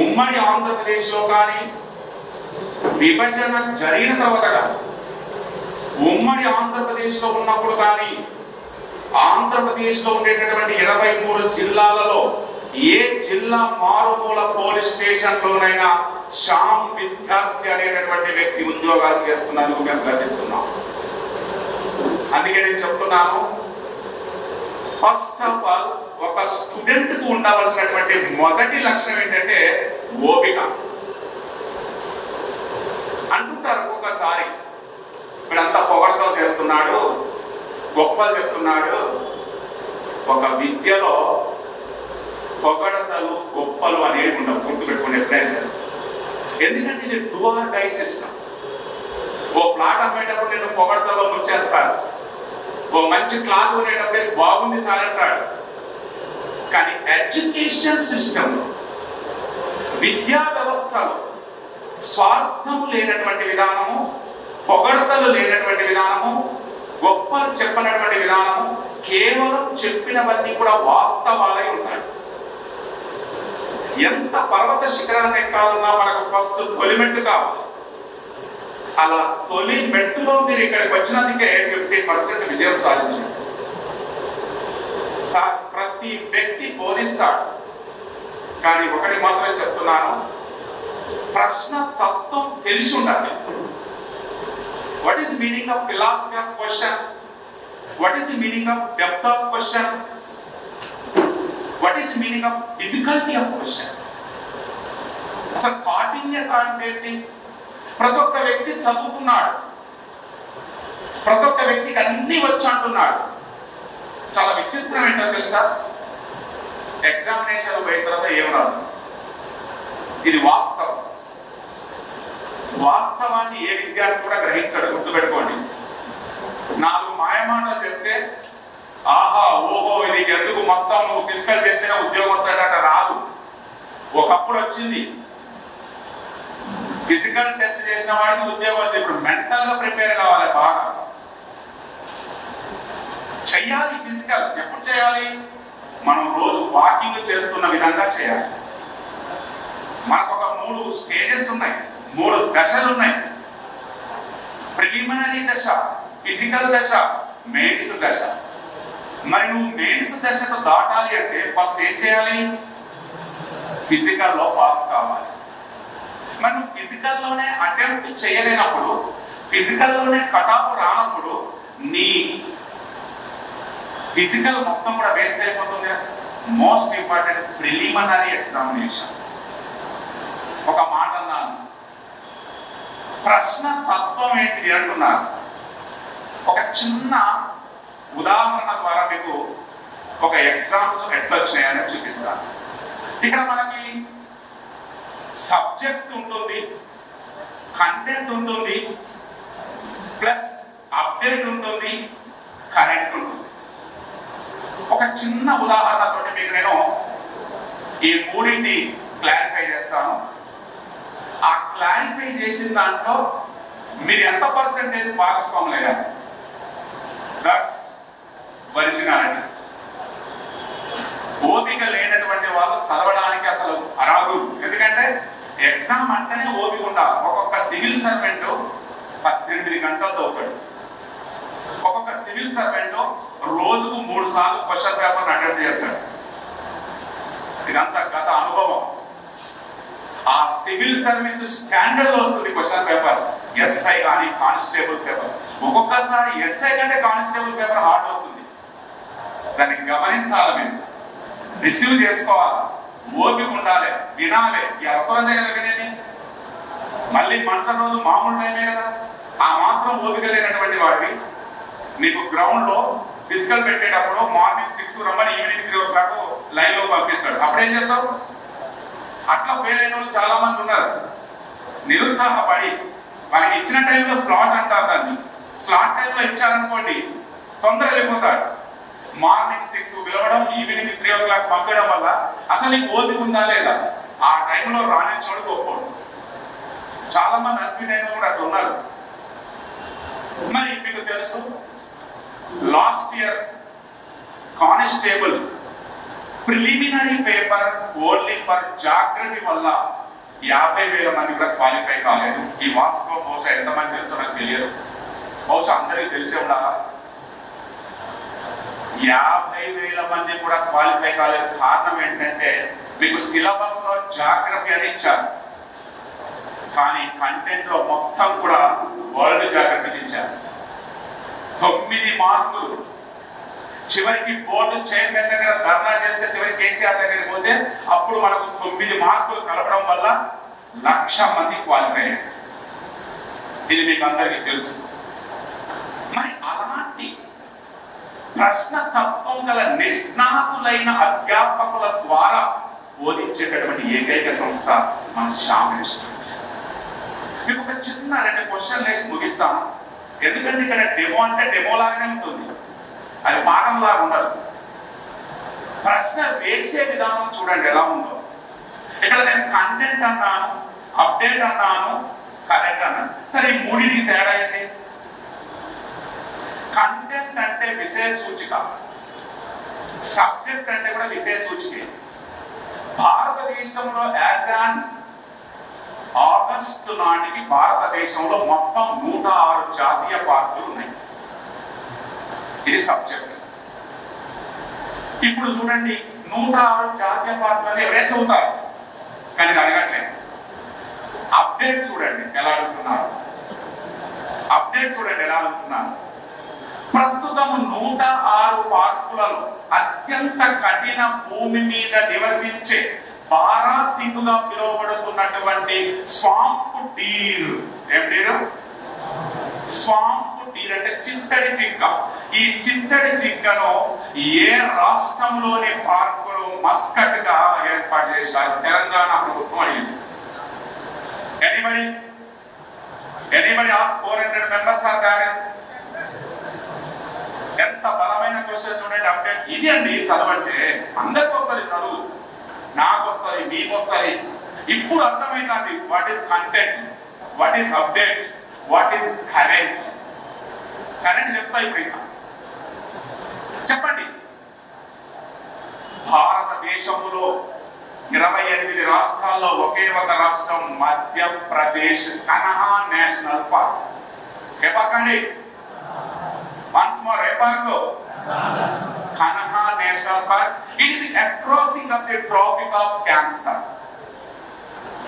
ఉమ్మడి ఆంధ్రప్రదేశ్లో కానీ విభజన జరిగిన తర్వాత కానీ ఉమ్మడి ఆంధ్రప్రదేశ్లో ఉన్నప్పుడు కానీ ఆంధ్రప్రదేశ్లో ఉండేటటువంటి 23 జిల్లాలలో ఏ జిల్లా మారుమూల పోలీస్ స్టేషన్లోనైనా శ్యామ్ విద్యార్థి అనేటటువంటి వ్యక్తి ఉద్యోగాలు చేస్తున్నందుకు మేము గర్విస్తున్నాం. అందుకే నేను చెప్తున్నాను, ఫస్ట్ ఆఫ్ ఆల్ ఒక స్టూడెంట్ కు ఉండవలసినటువంటి మొదటి లక్షణం ఏంటంటే ఓపిక. అంటుంటారు ఒక్కొక్కసారి, వీడంతా పొగడతో చేస్తున్నాడు, గొప్పలు చెప్తున్నాడు. ఒక విద్యలో పొగడతలు గొప్పలు అనేవి ఉండవు, గుర్తుపెట్టుకునే ప్రయత్నం. ఎందుకంటే ఇది డూ ఆర్ డై సిస్టమ్. ఓ ప్లాట్ అమ్మేటప్పుడు నేను పొగడతలో ముంచేస్తాను, ఓ మంచి క్లాత్ కొనేటప్పుడు బాగుంది సార్ అంటాడు. కానీ ఎడ్యుకేషన్ సిస్టమ్, విద్యా వ్యవస్థలో స్వార్థం లేనటువంటి విధానము, పొగడతలు లేనటువంటి విధానము, గొప్పలు చెప్పనటువంటి విధానము, కేవలం చెప్పినవన్నీ కూడా వాస్తవాలై ఉంటాయి. ఎంత పర్వత శిఖరాన్ని ఎక్కాలన్నా మనకు ఫస్ట్ తొలి మెట్టు కావాలి. అలా తొలి మెట్టులో మీరు ఇక్కడికి వచ్చినందుకే 50% విజయం సాధించారు. ప్రతి వ్యక్తి బోధిస్తాడు, కానీ ఒకటి మాత్రం చెప్తున్నాను, ప్రశ్న తత్వం తెలిసి ఉండాలి. What is meaning of philosophy of question? What is the meaning of depth of question? What is meaning of difficulty of question? అసలు కాఠిన్యత అంటే ఏంటి? ప్రతి ఒక్క వ్యక్తి చదువుకున్నాడు, ప్రతి ఒక్క వ్యక్తికి అన్ని వచ్చి అంటున్నాడు. చాలా విచిత్రం ఏంటో తెలుసా? ఎగ్జామినేషన్ పోయిన తర్వాత ఏం రాదు. ఇది వాస్తవం. వాస్తవాన్ని ఏ విద్యార్థి కూడా గ్రహించడు, గుర్తుపెట్టుకోండి. 4 మాయమాటలు చెప్తే ఆహా ఓహో ఇది ఎందుకు మొత్తం నువ్వు ఫిజికల్ చెప్తేనే ఉద్యోగం వస్తాడట, రాదు. ఒకప్పుడు వచ్చింది, ఫిజికల్ టెస్ట్ చేసిన వాడికి ఉద్యోగం వచ్చింది. ఇప్పుడు మెంటల్ గా ప్రిపేర్ కావాలి, బాగా చెయ్యాలి. ఫిజికల్ ఎప్పుడు చేయాలి? మనం రోజు వాకింగ్ చేస్తున్న విధంగా చేయాలి. మనకు ఒక 3 స్టేజెస్ ఉన్నాయి, 3 దశలు ఉన్నాయి. ప్రిలిమినరీ దశ, ఫిజికల్ దశ, మెయిన్స్ దశ. మరి నువ్వు మెయిన్స్ దశను దాటాలి అంటే ఫస్ట్ ఏం చేయాలి? ఫిజికల్లో పాస్ కావాలి. మరి నువ్వు ఫిజికల్లోనే అటెంప్ట్ చేయలేనప్పుడు, ఫిజికల్లోనే కటాఫ్ రానప్పుడు నీ ఫిజికల్ మొత్తం కూడా వేస్ట్ అయిపోతుంది. Most important preliminary examination. ఒక మాట అన్నాను, ప్రశ్న తత్వం ఏంటిది అంటున్నారు. ఒక చిన్న ఉదాహరణ ద్వారా మీకు ఒక ఎగ్జామ్స్ ఎట్లా వచ్చినాయని చూపిస్తాను. ఇక్కడ మనకి సబ్జెక్ట్ ఉంటుంది, కంటెంట్ ఉంటుంది, ప్లస్ అప్డేట్ ఉంటుంది, కరెంట్ ఉంటుంది. ఒక చిన్న ఉదాహరణతో మీకు నేను ఈ మూడింటి క్లారిఫై చేస్తాను. ఆ క్లారిఫై చేసిన దాంట్లో మీరు ఎంత పర్సెంటేజ్ భాగస్వాములు అయ్యారు? That's originality. ఓపిక లేనటువంటి వాళ్ళు చదవడానికి అసలు అరాదు. ఎందుకంటే ఎగ్జామ్ అంటేనే ఓపిక ఉండాలి. ఒక్కొక్క సివిల్ సర్వెంట్ 18 గంటలు చదువుతాడు. ఒక్కొక్క సివిల్ సర్వెంట్ రోజుకు 3 సార్లు క్వశ్చన్ పేపర్ అటెంప్ట్ చేస్తాడు. ఇదంతా గత అనుభవం. ఆ సివిల్ సర్వీస్ స్టాండర్డ్ లో వస్తుంది క్వశ్చన్ పేపర్, ఎస్ఐ కానీ కానిస్టేబుల్ పేపర్. ఒక్కొక్కసారి ఎస్ఐ కంటే కానిస్టేబుల్ పేపర్ హార్డ్ వస్తుంది. దాన్ని గమనించాలి, మీరు రిసీవ్ చేసుకోవాలి, ఓపిక ఉండాలి, వినాలి. ఈ ఒక్కరోజే కదా వినేది, మళ్ళీ మరుసటి రోజు మామూలు టైమే కదా. ఆ మాత్రం ఓపిక లేనటువంటి వాడివి నీకు గ్రౌండ్ లో ఫిజికల్ పెట్టేటప్పుడు మార్నింగ్ 6 రమ్మని ఈవినింగ్ 3 o'clock లైన్ లో పంపిస్తాడు. అప్పుడేం చేస్తావు? అట్లా ఫెయిల్ అయిన వాళ్ళు చాలా మంది ఉన్నారు. నిరుత్సాహపడి వాళ్ళకి ఇచ్చిన టైంలో స్లాట్ అంటారు, దాన్ని స్లాట్ టైంలో ఇచ్చారనుకోండి తొందరగా వెళ్ళిపోతాడు. మార్నింగ్ 6 పిలవడం, ఈవినింగ్ 3 o'clock పంపడం వల్ల అసలు నీకు ఓపిక ఉందా లేదా? ఆ టైంలో రాణించోడు గొప్పోడు. చాలా మంది అన్ని టైంలో కూడా అట్లా ఉన్నారు. మరి మీకు తెలుసు, last year constable preliminary paper only for geography వల్ల 50,000 మంది కూడా క్వాలిఫై కాలేదు. ఈ వాస్తవం బహుశా ఎంతమంది తెలుసో నాకు తెలియదు, బహుశా అందరికీ తెలిసే ఉండాలా. 50,000 మంది కూడా క్వాలిఫై కాలేదు. కారణం ఏంటంటే మీకు సిలబస్ లో జాగ్రఫీ అని ఇచ్చారు, కానీ కంటెంట్ లో మొత్తం కూడా వరల్డ్ జాగ్రఫీ ఇచ్చారు. 9 మార్కులు. చివరికి బోర్డు చైర్మన్ దగ్గర ధర్నా చేస్తే చివరికి కేసీఆర్ దగ్గరికి పోతే అప్పుడు మనకు 9 మార్కులు కలపడం వల్ల 1,00,000 మంది క్వాలిఫై అయ్యారు. ఇది మీకు అందరికీ తెలుసు. మరి అలాంటి ప్రశ్న తత్వం గల నిష్ణాతులైన అధ్యాపకుల ద్వారా బోధించేటటువంటి ఏకైక సంస్థ మన శ్యామ్ ఇన్స్టిట్యూట్. మీకు ఒక చిన్న 2 క్వశ్చన్లు వేసి ముగిస్తాను. ఎందుకంటే ఇక్కడ డెమో అంటే డెమో లాగానే ఉంటుంది, అది పాఠం లాగా ఉండదు. ప్రశ్న వేసే విధానం చూడండి ఎలా ఉందో. ఇక్కడ నేను కంటెంట్ అన్నాను, అప్డేట్ అన్నాను, కరెంట్ అన్నాను. సరే, ఈ మూడింటికి తేడా ఏంటి? కంటెంట్ అంటే విషయ సూచిక, సబ్జెక్ట్ అంటే కూడా విషయ సూచికే. భారతదేశంలో యాజ్ ఆన్ ఆగస్టు నాటికి భారతదేశంలో మొత్తం 106 జాతీయ పార్కులు ఉన్నాయి. ఇది సబ్జెక్ట్. ఇప్పుడు చూడండి, 106 జాతీయ పార్కులు ఎవరే చదువుతారు, కానీ అడగట్లేదు. అప్డేట్ చూడండి ఎలా అడుగుతున్నారు. అప్డేట్ చూడండి ఎలా అడుగుతున్నారు. ప్రస్తుతం 106 పార్కులలో అత్యంత కఠిన భూమి మీద నివసించే పారాసిటుగా పిలువబడుతున్నటువంటి స్వాంప్ డీర్. ఏం డీర్? స్వాంప్ డీర్ అంటే చిత్తడి జింక. ఈ చిత్తడి జింకను ఏ రాష్ట్రంలోని పార్కులు మస్కట్ గా ఏర్పాటు చేశారు? తెలంగాణ ప్రభుత్వం అడిగింది. Anybody ask 400 members are there. ఎంత బలమైన క్వశ్చన్ చూడండి. అప్డేట్ ఇది అండి. చదవంటే అందరికి వస్తుంది, చదువు నాకు వస్తుంది, మీకు వస్తుంది. ఇప్పుడు అర్థమైంది what is content, what is update, what is current. Current చెప్తా ఇప్పుడు. ఇంకా చెప్పండి. భారతదేశంలో 28 రాష్ట్రాల్లో ఒకే ఒక రాష్ట్రం మధ్యప్రదేశ్ కన్హా నేషనల్ పార్క్. ఏ పార్క్ అండి? Once more, A park? Kanha national park. It is a crossing of the Tropic of Cancer.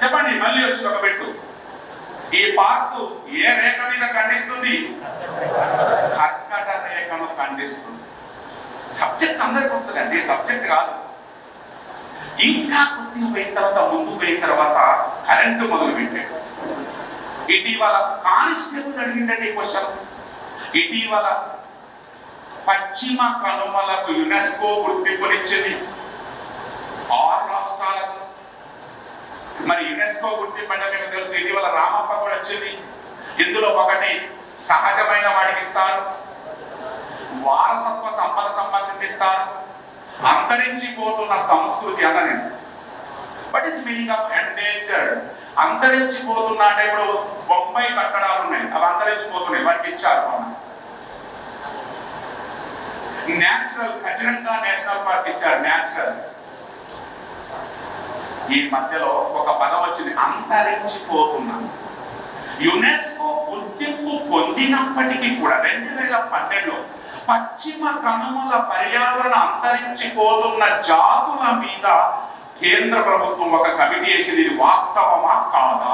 చెప్పండి, మళ్ళీ వచ్చి ఒక పెట్టు. ఈ పార్కు ఏ రేఖ మీద ఖండిస్తుంది? కర్కట రేఖను ఖండిస్తుంది. సబ్జెక్ట్ అందరికి వస్తుంది అండి, సబ్జెక్ట్ కాదు. ఇంకా కొద్దిగా పోయిన తర్వాత, ముందు పోయిన తర్వాత కరెంటు మొదలు పెట్టాడు. ఇటీవల కానిస్టేబుల్ అడిగిందండి ఈ క్వశ్చన్. ఇటీవల పశ్చిమ కనుమలకు యునెస్కో గుర్తింపునిచ్చింది 6 రాష్ట్రాలకు. మరి యునెస్కో గుర్తింపు అంటే మీకు తెలుసు, ఇటీవల రామప్ప కూడా వచ్చింది. ఇందులో ఒకటి సహజమైన వాటికి ఇస్తారు, వారసత్వ సంపద సంబంధించి ఇస్తారు, అంతరించిపోతున్న సంస్కృతి అన్న నేను. What is meaning of endangered? అంతరించిపోతున్న అంటే ఇప్పుడు బొంబాయి కట్టడాలు ఉన్నాయి, అవి అంతరించిపోతున్నాయి, వాటికి ఇచ్చారు. న్యాచురల్ కజరంగా నేషనల్ పార్క్ ఇచ్చారు, న్యాచురల్. ఈ మధ్యలో ఒక పదం వచ్చింది, అంతరించిపోతున్నా. యునెస్కో గుర్తింపు పొందినప్పటికీ కూడా 2012లో పశ్చిమ కనుమల పర్యావరణ అంతరించిపోతున్న జాతుల మీద కేంద్ర ప్రభుత్వం ఒక కమిటీ వేసింది. ఇది వాస్తవమా కాదా?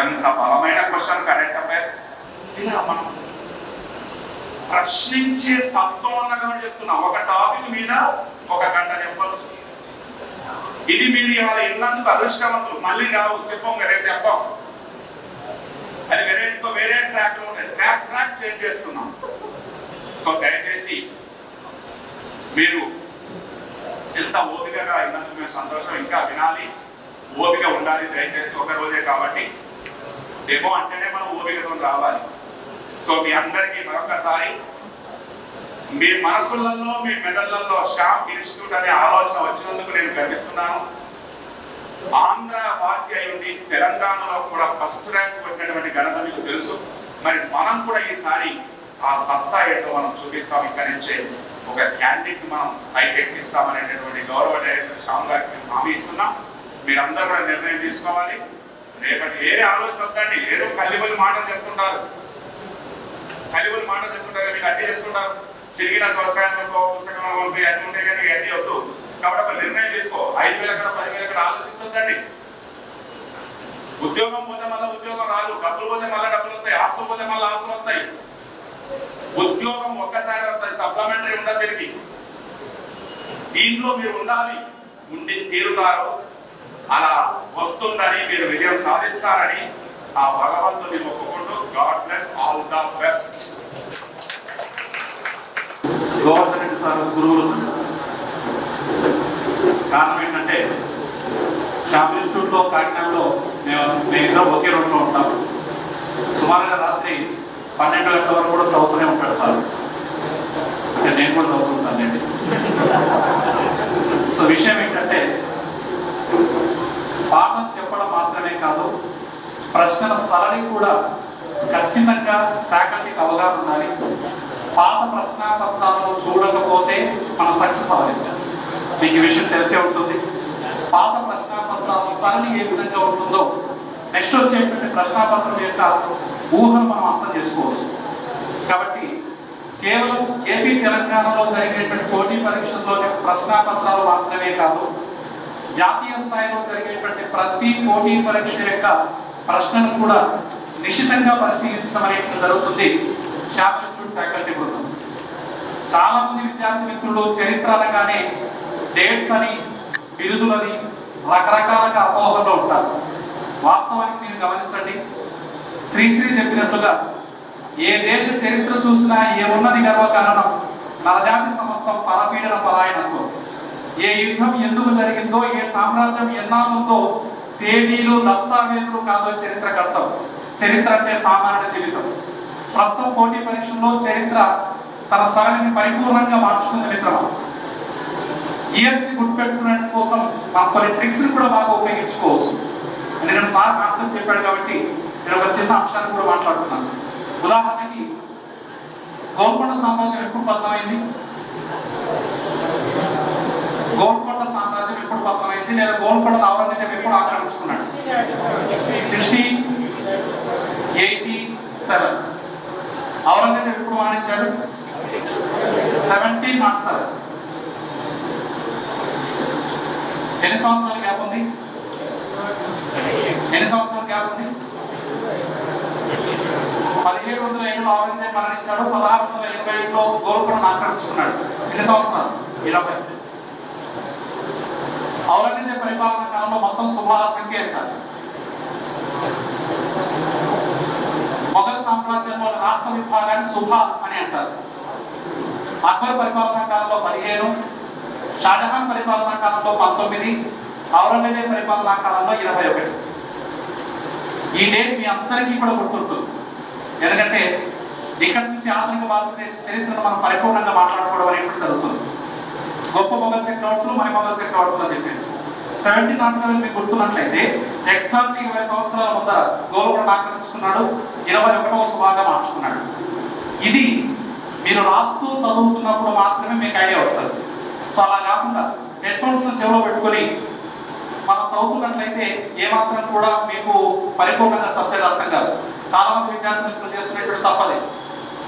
ఎంత బలమైన క్వశ్చన్ కరెంట్ అఫైర్స్. ఇలా మనం ప్రశ్నించే తత్వం అన్నగా చెప్తున్నాం. ఒక టాపిక్ మీద 1 గంట చెప్పవచ్చు. ఇది మీరు ఇవాళ ఇన్నందుకు అదృష్టవంతులు. మళ్ళీ రావు, చెప్పాం రేపు చెప్పాం. అది వేరే ట్రాక్ లో ట్రాక్ చేంజ్ చేస్తున్నాం. సో దయచేసి మీరు ఎంత ఓపికగా అయినందుకు మేము సంతోషం. ఇంకా వినాలి, ఓపిక ఉండాలి. దయచేసి ఒక రోజే కాబట్టి డెమో అంటేనే మనం ఓపికతో రావాలి. సో మీ అందరికీ మరొకసారి మీ మనసులలో, మీ మెదళ్లలో శ్యామ్ ఇన్స్టిట్యూట్ అనే ఆలోచన వచ్చినందుకు నేను గర్విస్తున్నాను. ఆంధ్ర వాసి అయి ఉండి తెలంగాణలో కూడా ఫస్ట్ ర్యాంక్ కొట్టినటువంటి ఘనత మీకు తెలుసు. మరి మనం కూడా ఈసారి ఆ సత్తా ఏంటో మనం చూపిస్తాం. ఇక్కడి నుంచే ఒక క్యాండిడేట్ మనం పైకి ఎక్కిస్తామనేటటువంటి గౌరవ డైరెక్టర్ శ్యామ్ గారికి మేము హామీ ఇస్తున్నాం. మీరందరూ కూడా నిర్ణయం తీసుకోవాలి. రేపటి వేరే ఆలోచన వద్దండి. ఏదో కల్లిబుల్ మాటలు చెప్తుంటారు, మీకు అన్నీ చెప్తుంటారు. చిరిగిన సౌకర్యాలకు పుస్తకం అన్నీ ఉంటాయి, కానీ అన్నీ వద్దు. కాబట్టి ఒక నిర్ణయం తీసుకో. 5,000 ఎక్కడ 10,000 ఎక్కడ ఆలోచించొద్దండి. ఉద్యోగం పోతే మళ్ళీ ఉద్యోగం రాదు, డబ్బులు పోతే మళ్ళీ డబ్బులు వస్తాయి, ఆస్తులు పోతే మళ్ళీ ఆస్తులు వస్తాయి. ఉద్యోగం ఒక్కసారి వస్తాయి, సప్లిమెంటరీ ఉండదు దీనికి. దీంట్లో మీరు ఉండాలి, ఉండి తీరుతారు. అలా వస్తుందని, మీరు విజయం సాధిస్తారని ఆ భగవంతుని మొక్కుకుంటూ god bless all the best. Govardhan Reddy sir గురువులు. కారణం ఏంటంటే శ్యామ్ ఇన్స్టిట్యూట్లో కాకినాడలో మేమిద్దరం ఒకే రూమ్లో ఉంటాం. సుమారుగా రాత్రి 12 గంటల వరకు కూడా చదువుతూనే ఉంటాడు సార్. అంటే నేను కూడా చదువుతుంటానండి. సో విషయం ఏంటంటే పాఠం చెప్పడం మాత్రమే కాదు, ప్రశ్నల సరళి కూడా ఖచ్చితంగా ఫ్యాకల్టీకి అవగాహన ఉండాలి. పాత ప్రశ్నాపత్రాలను చూడకపోతే మనం సక్సెస్ అవ్వలేదు. మీకు ఈ విషయం తెలిసే ఉంటుంది. పాత ప్రశ్నాపత్రాల సరళి ఏ విధంగా ఉంటుందో నెక్స్ట్ వచ్చేటువంటి ప్రశ్నాపత్రం యొక్క ఊహను మనం అర్థం చేసుకోవచ్చు. కాబట్టి కేవలం ఏపీ తెలంగాణలో జరిగేటువంటి పోటీ పరీక్షల్లోని ప్రశ్నాపత్రాలు మాత్రమే కాదు, జాతీయ స్థాయిలో జరిగేటువంటి ప్రతి పోటీ పరీక్ష యొక్క ప్రశ్నలు కూడా నిశ్చితంగా పరిశీలించడం అనేది జరుగుతుంది శ్యామ్ ఇన్స్టిట్యూట్ ఫ్యాకల్టీ బృందం. చాలా మంది విద్యార్థి మిత్రులు చరిత్ర అనగానే డేట్స్ అని, బిరుదులని రకరకాలుగా అపోహల్లో ఉంటారు. వాస్తవానికి మీరు గమనించండి, శ్రీశ్రీ చెప్పినట్లుగా ఏ దేశ చరిత్ర చూసినా ఏమున్నది గర్వకారణం నరజాతి సమస్తం పరపీడన పరాయణత్వం. ఏ యుద్ధం ఎందుకు జరిగిందో, ఏ సామ్రాజ్యం ఎన్నాళ్ళుందో తేదీలు దస్తావేజులు కాదో చరిత్ర కర్తం. చరిత్ర అంటే సామాన్య జీవితం. ప్రస్తుతం పోటీ పరీక్షల్లో చరిత్ర తన సరళిని పరిపూర్ణంగా మార్చుకుంది మిత్రమా. ఈఎస్సి గుర్తుపెట్టుకునే కోసం మనం కొన్ని ట్రిక్స్ని కూడా బాగా ఉపయోగించుకోవచ్చు. ఎందుకంటే సార్ కాన్సెప్ట్ చెప్పాడు కాబట్టి నేను ఒక చిన్న అంశాన్ని కూడా మాట్లాడుతున్నాను. ఉదాహరణకి గోల్కొండ సామ్రాజ్యం ఎప్పుడు పతనమైంది? గోల్కొండ సామ్రాజ్యం ఎప్పుడు పతనమైంది? లేదా గోల్కొండ ఔరంగజేబు ఎప్పుడు ఆక్రమించుకున్నాడు? 1687. ఔరంగజేబు ఎప్పుడు మరణించాడు? 1707. ఎన్ని సంవత్సరాల గ్యాప్ ఉంది? 1707లో ఔరంగజేబు మరణించాడు. 1687లో గోల్కొండను ఆక్రమించుకున్నాడు. ఎన్ని సంవత్సరాలు? 20. ఔరంగజేబు పరిపాలన కాలంలో మొత్తం సుమారు సంఖ్య ఎంత? మొఘల్ సామ్రాజ్యంలో రాష్ట్ర విభాగాన్ని సుభా అని అంటారు. అక్బర్ పరిపాలనా కాలంలో 15, షాజహాన్ పరిపాలనా కాలంలో 19, ఔరంగజేబ్ పరిపాలనా కాలంలో 21. ఈ డేట్ మీ అందరికీ కూడా గుర్తుంటుంది. ఎందుకంటే ఇక్కడి నుంచి ఆధునిక భారతదేశ చరిత్రను మనం పరిపూర్ణంగా మాట్లాడుకోవడం అనేటువంటి జరుగుతుంది. గొప్ప మొఘల్ చక్రవర్తులు, మరి మొఘల్ చక్రవర్తులు అని చెప్పేసి 1707 మీకు గుర్తున్నట్లయితే ఎగ్జాక్ట్ 20 సంవత్సరాల ముందర గోల్కొండ ఆక్రమించుకున్నాడు, 21వ సుబాగా మార్చుకున్నాడు. ఇది మీరు రాస్తూ చదువుతున్నప్పుడు మాత్రమే మీకు ఐడియా వస్తుంది. సో అలా కాకుండా హెడ్ ఫోన్స్ చెవిలో పెట్టుకొని మనం చదువుతున్నట్లయితే ఏమాత్రం కూడా మీకు పరిపూర్ణంగా సబ్జెక్ట్ అర్థం కాదు. చాలా మంది విద్యార్థులు మిత్రులు చేస్తున్నటువంటి తప్పదే.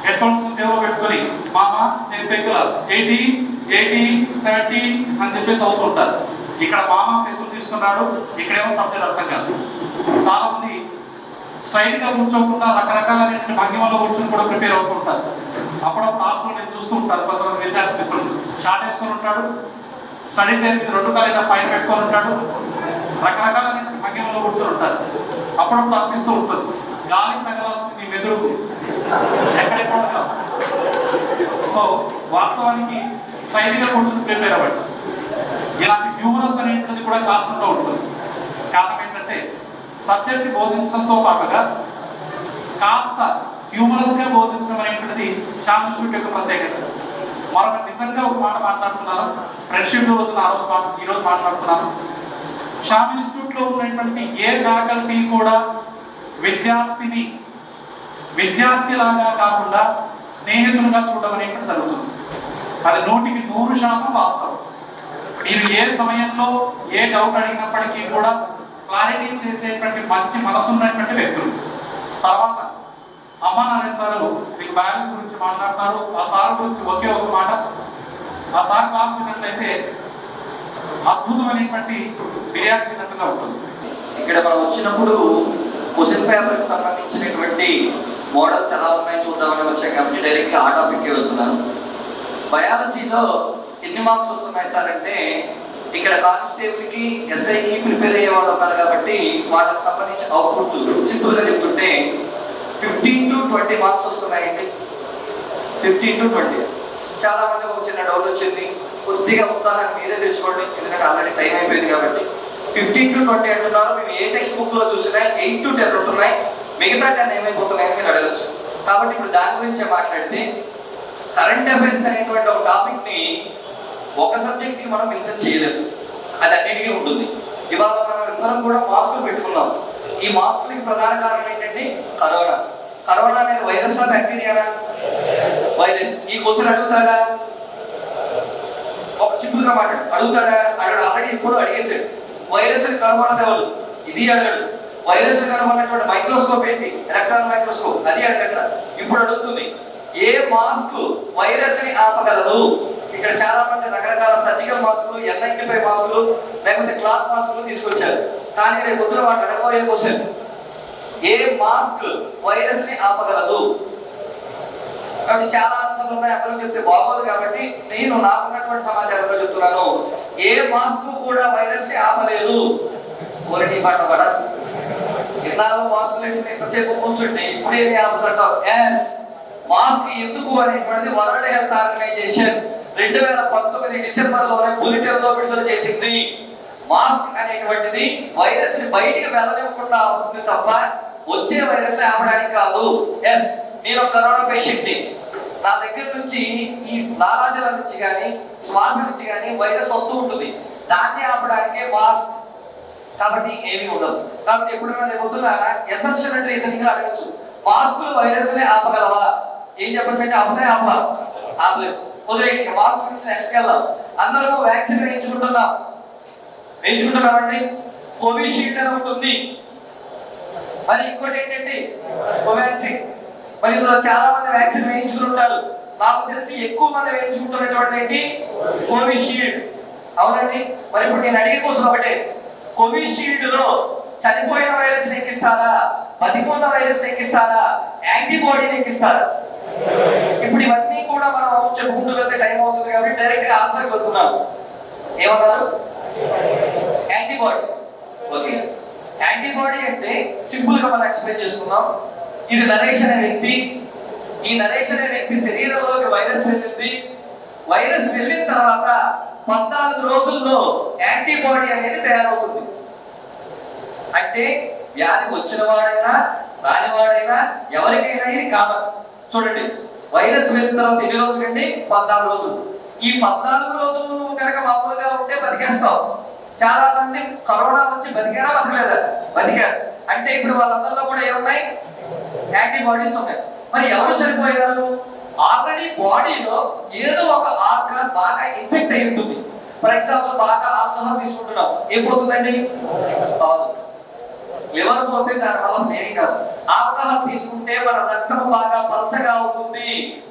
హెడ్ ఫోన్స్ చెవిలో పెట్టుకొని మామ నేను పెగ్గుల 80, 80, 70 అని చెప్పేసి అవుతుంటారు. ఇక్కడ మామ పెగ్గులు తీసుకున్నాడు, ఇక్కడేమో సబ్జెక్ట్ అర్థం కాదు. చాలా మంది స్ట్రైట్ గా కూర్చోకుండా రకరకాలైనటువంటి భంగిమలో కూర్చొని కూడా ప్రిపేర్ అవుతుంటారు. అప్పుడప్పుడు హాస్టల్లో నేను చూస్తూ ఉంటాను. కొంతమంది విద్యార్థి మిత్రులు షార్ట్ వేసుకొని ఉంటాడు, స్టడీ చైర్ మీద 2 కాళ్ళు పైన పెట్టుకొని ఉంటాడు, రకరకాలైనటువంటి భంగిమలో కూర్చొని ఉంటారు. అప్పుడప్పుడు అనిపిస్తూ ఉంటుంది గాలి తగలాల్సింది మీ మెదుడుకు ఎక్కడెక్కడ కాదు. సో వాస్తవానికి స్ట్రైట్ గా కూర్చొని ప్రిపేర్ అవ్వండి. ఇలాంటి హ్యూమరస్ అనేటువంటిది కూడా క్లాసులో ఉంటుంది. కారణం ఏంటంటే సబ్జెక్ట్ బోధించడంతో పాటుగా కాస్త హ్యూమరస్ గా బోధించడం అనేటువంటిది శ్యామ్ ఇన్స్టిట్యూట్ యొక్క ప్రత్యేకత. మరొక నిజంగా ఒక మాట మాట్లాడుతున్నాను, ఫ్రెండ్షిప్ రోజున ఈ రోజు మాట్లాడుతున్నాను. శ్యామ్ ఇన్స్టిట్యూట్ లో ఉన్నటువంటి ఏ ఫ్యాకల్టీ కూడా విద్యార్థిలాగా కాకుండా స్నేహితులుగా చూడడం అనేటువంటి జరుగుతుంది. అది 100% వాస్తవం. మీరు ఏ సమయంలో ఏ డౌట్ అడిగినప్పటికీ కూడా క్లారిటీ చేసేటువంటి మంచి మనసు ఉన్నటువంటి వ్యక్తులు. తర్వాత అమ్మా నారాయణ సారు మీకు బ్యాలెన్స్ గురించి మాట్లాడతారు. ఆ సార్ గురించి ఒకే ఒక మాట, ఆ సార్ క్లాస్ విన్నట్లయితే అద్భుతమైనటువంటి ఫిర్యాదు విన్నట్టుగా ఉంటుంది. ఇక్కడ మనం వచ్చినప్పుడు క్వశ్చన్ పేపర్ కి సంబంధించినటువంటి మోడల్స్ ఎలా ఉన్నాయో చూద్దామని వచ్చాం కాబట్టి డైరెక్ట్ గా ఆ టాపిక్ వెళ్తున్నాను. బయాలజీలో ఎన్ని మార్క్స్ వస్తున్నాయి సార్ అంటే, ఇక్కడ కానిస్టేబుల్ కి ఎస్ఐకి ప్రిపేర్ అయ్యే వాళ్ళు ఉన్నారు కాబట్టి వాళ్ళకి సంబంధించి అవుట్పుట్ సింపుల్ గా చెప్తుంటే 15 to 20 మార్క్స్ వస్తున్నాయండి. 15 to 20. చాలా మంది ఒక చిన్న డౌట్ వచ్చింది, కొద్దిగా ఉత్సాహాన్ని మీరే తెచ్చుకోండి, ఎందుకంటే ఆల్రెడీ టైం అయిపోయింది కాబట్టి. 15 to 20 అంటున్నారు. మేము ఏ టెక్స్ట్ బుక్ లో చూసినా 8 to 10 ఉంటున్నాయి, మిగతా 10 ఏమైపోతున్నాయని మీరు అడగచ్చు. కాబట్టి ఇప్పుడు దాని గురించే మాట్లాడితే, కరెంట్ అఫైర్స్ అనేటువంటి ఒక టాపిక్ ని ఒక సబ్జెక్ట్ కి మనం మిగతా చేయలేము, అది అన్నిటికీ ఉంటుంది. ఇవాళ మనం అందరం కూడా మాస్కులు పెట్టుకున్నాం. ఈ మాస్కులకి ప్రధాన కారణం ఏంటంటే కరోనా. కరోనా అనేది వైరస్ ఆ బ్యాక్టీరియానా? వైరస్. ఈ క్వశ్చన్ అడుగుతాడా? ఒక సింపుల్ గా మాట అడుగుతాడా? అక్కడ ఆల్రెడీ ఇప్పుడు అడిగేసాడు. వైరస్ కనుగొన్నది ఎవరు? ఇది అడగడు. వైరస్ కనుగొన్నటువంటి మైక్రోస్కోప్ ఏంటి? ఎలక్ట్రాన్ మైక్రోస్కోప్, అది అడగట. ఇప్పుడు అడుగుతుంది ఏ మాస్క్ వైరస్ ని ఆపగలదు? ఇక్కడ చాలా మంది రకరకాల సర్జికల్ మాస్కులు, N95 మాస్కులు, లేకపోతే క్లాత్ మాస్కులు తీసుకొచ్చారు. కానీ రేపు పొద్దున వాటి అడగబోయే క్వశ్చన్, ఏ మాస్క్ వైరస్ ని ఆపగలదు? కాబట్టి చాలా ఆన్సర్లు ఉన్నాయి, అక్కడ చెప్తే బాగోదు కాబట్టి నేను నాకున్నటువంటి సమాచారంలో చెప్తున్నాను. ఏ మాస్క్ కూడా వైరస్ ని ఆపలేదు. ఒకటి మాట పడా ఇన్నాళ్ళు మాస్కులు ఎంతసేపు కూర్చుంటే ఇప్పుడు ఏమి ఆపుతుంటావు? ఎస్, మాస్క్ ఎందుకు అనేటువంటిది వరల్డ్ హెల్త్ ఆర్గనైజేషన్ 2019 డిసెంబర్లోనే బులెటిన్ లో విడుదల చేసింది. మాస్క్ అనేటువంటిది వైరస్ ని బయటికి వెళ్ళనివ్వకుండా అవుతుంది తప్ప వచ్చే వైరస్ ఆపడానికి కాదు. ఎస్, నేను కరోనా పేషెంట్ ని, నా దగ్గర నుంచి ఈ నారాజల నుంచి కానీ శ్వాస నుంచి కానీ వైరస్ వస్తూ ఉంటుంది, దాన్ని ఆపడానికే మాస్క్. కాబట్టి ఏమీ ఉండదు. కాబట్టి ఎప్పుడైనా రేపొద్దున ఎసెన్షియల్ రీజనింగ్ అడగచ్చు, మాస్కులు వైరస్ ని ఆపగలవా? ఏం చెప్పచ్చు అంటే ఆపుతాయి, ఆపలేదు, వదిలేయండి. మాస్క్ గురించి నెక్స్ట్ వెళ్దాం. అందరూ వ్యాక్సిన్ వేయించుకుంటున్నామండి. కోవిషీల్డ్ అని ఉంటుంది, మరి ఇంకోటి ఏంటంటే కోవాక్సిన్. మరి ఇందులో చాలా మంది వ్యాక్సిన్ వేయించుకుంటారు. నాకు తెలిసి ఎక్కువ మంది వేయించుకుంటున్నటువంటి ఏంటి? కోవిషీల్డ్. అవునండి. మరి ఇప్పుడు నేను అడిగే కోసం ఒకటే, కోవిషీల్డ్ లో చనిపోయిన వైరస్ ఎక్కిస్తారా, బతికున్న వైరస్ ఎక్కిస్తారా, యాంటీబాడీని ఎక్కిస్తారా? ఇప్పుడు ఇవన్నీ కూడా మనం చెప్పుకుంటూ వెళ్తే టైం అవుతుంది కాబట్టి డైరెక్ట్ గా ఆన్సర్ వెళ్తున్నాను. ఏమన్నారు? యాంటీబాడీ. ఓకే, యాంటీబాడీ అంటే సింపుల్ గా మనం ఎక్స్ప్లెయిన్ చేసుకుందాం. ఇది నరేష్ అనే వ్యక్తి, ఈ నరేష్ అనే వ్యక్తి శరీరంలోకి వైరస్ వెళ్ళింది, వైరస్ వెళ్ళిన తర్వాత 14 రోజుల్లో యాంటీబాడీ అనేది తయారవుతుంది. అంటే వ్యాధి వచ్చిన వాడైనా రానివాడైనా ఎవరికైనా ఇది కామన్. చూడండి, వైరస్ వెళ్ళిన తర్వాత ఎన్ని రోజులండి? 14 రోజులు. ఈ 14 రోజులు నువ్వు కనుక మామూలుగా ఉంటే బతికేస్తావు. చాలా మంది కరోనా వచ్చి బతికారా బతకలేదా? బతికారు. అంటే ఇప్పుడు వాళ్ళందరిలో కూడా ఏమున్నాయి? యాంటీబాడీస్ ఉన్నాయి. మరి ఎవరు చనిపోయారు? ఆల్రెడీ బాడీలో ఏదో ఒక ఆర్గాన్ బాగా ఇన్ఫెక్ట్ అయి ఉంటుంది. ఫర్ ఎగ్జాంపుల్, బాగా ఆల్కహాల్ తీసుకుంటున్నాం, ఏం పోతుందండి? లివర్ పోతే దాని వల్ల స్నేహం కాదు. ఆల్కహాల్ తీసుకుంటే మన రక్తం బాగా పలచగా అవుతుంది,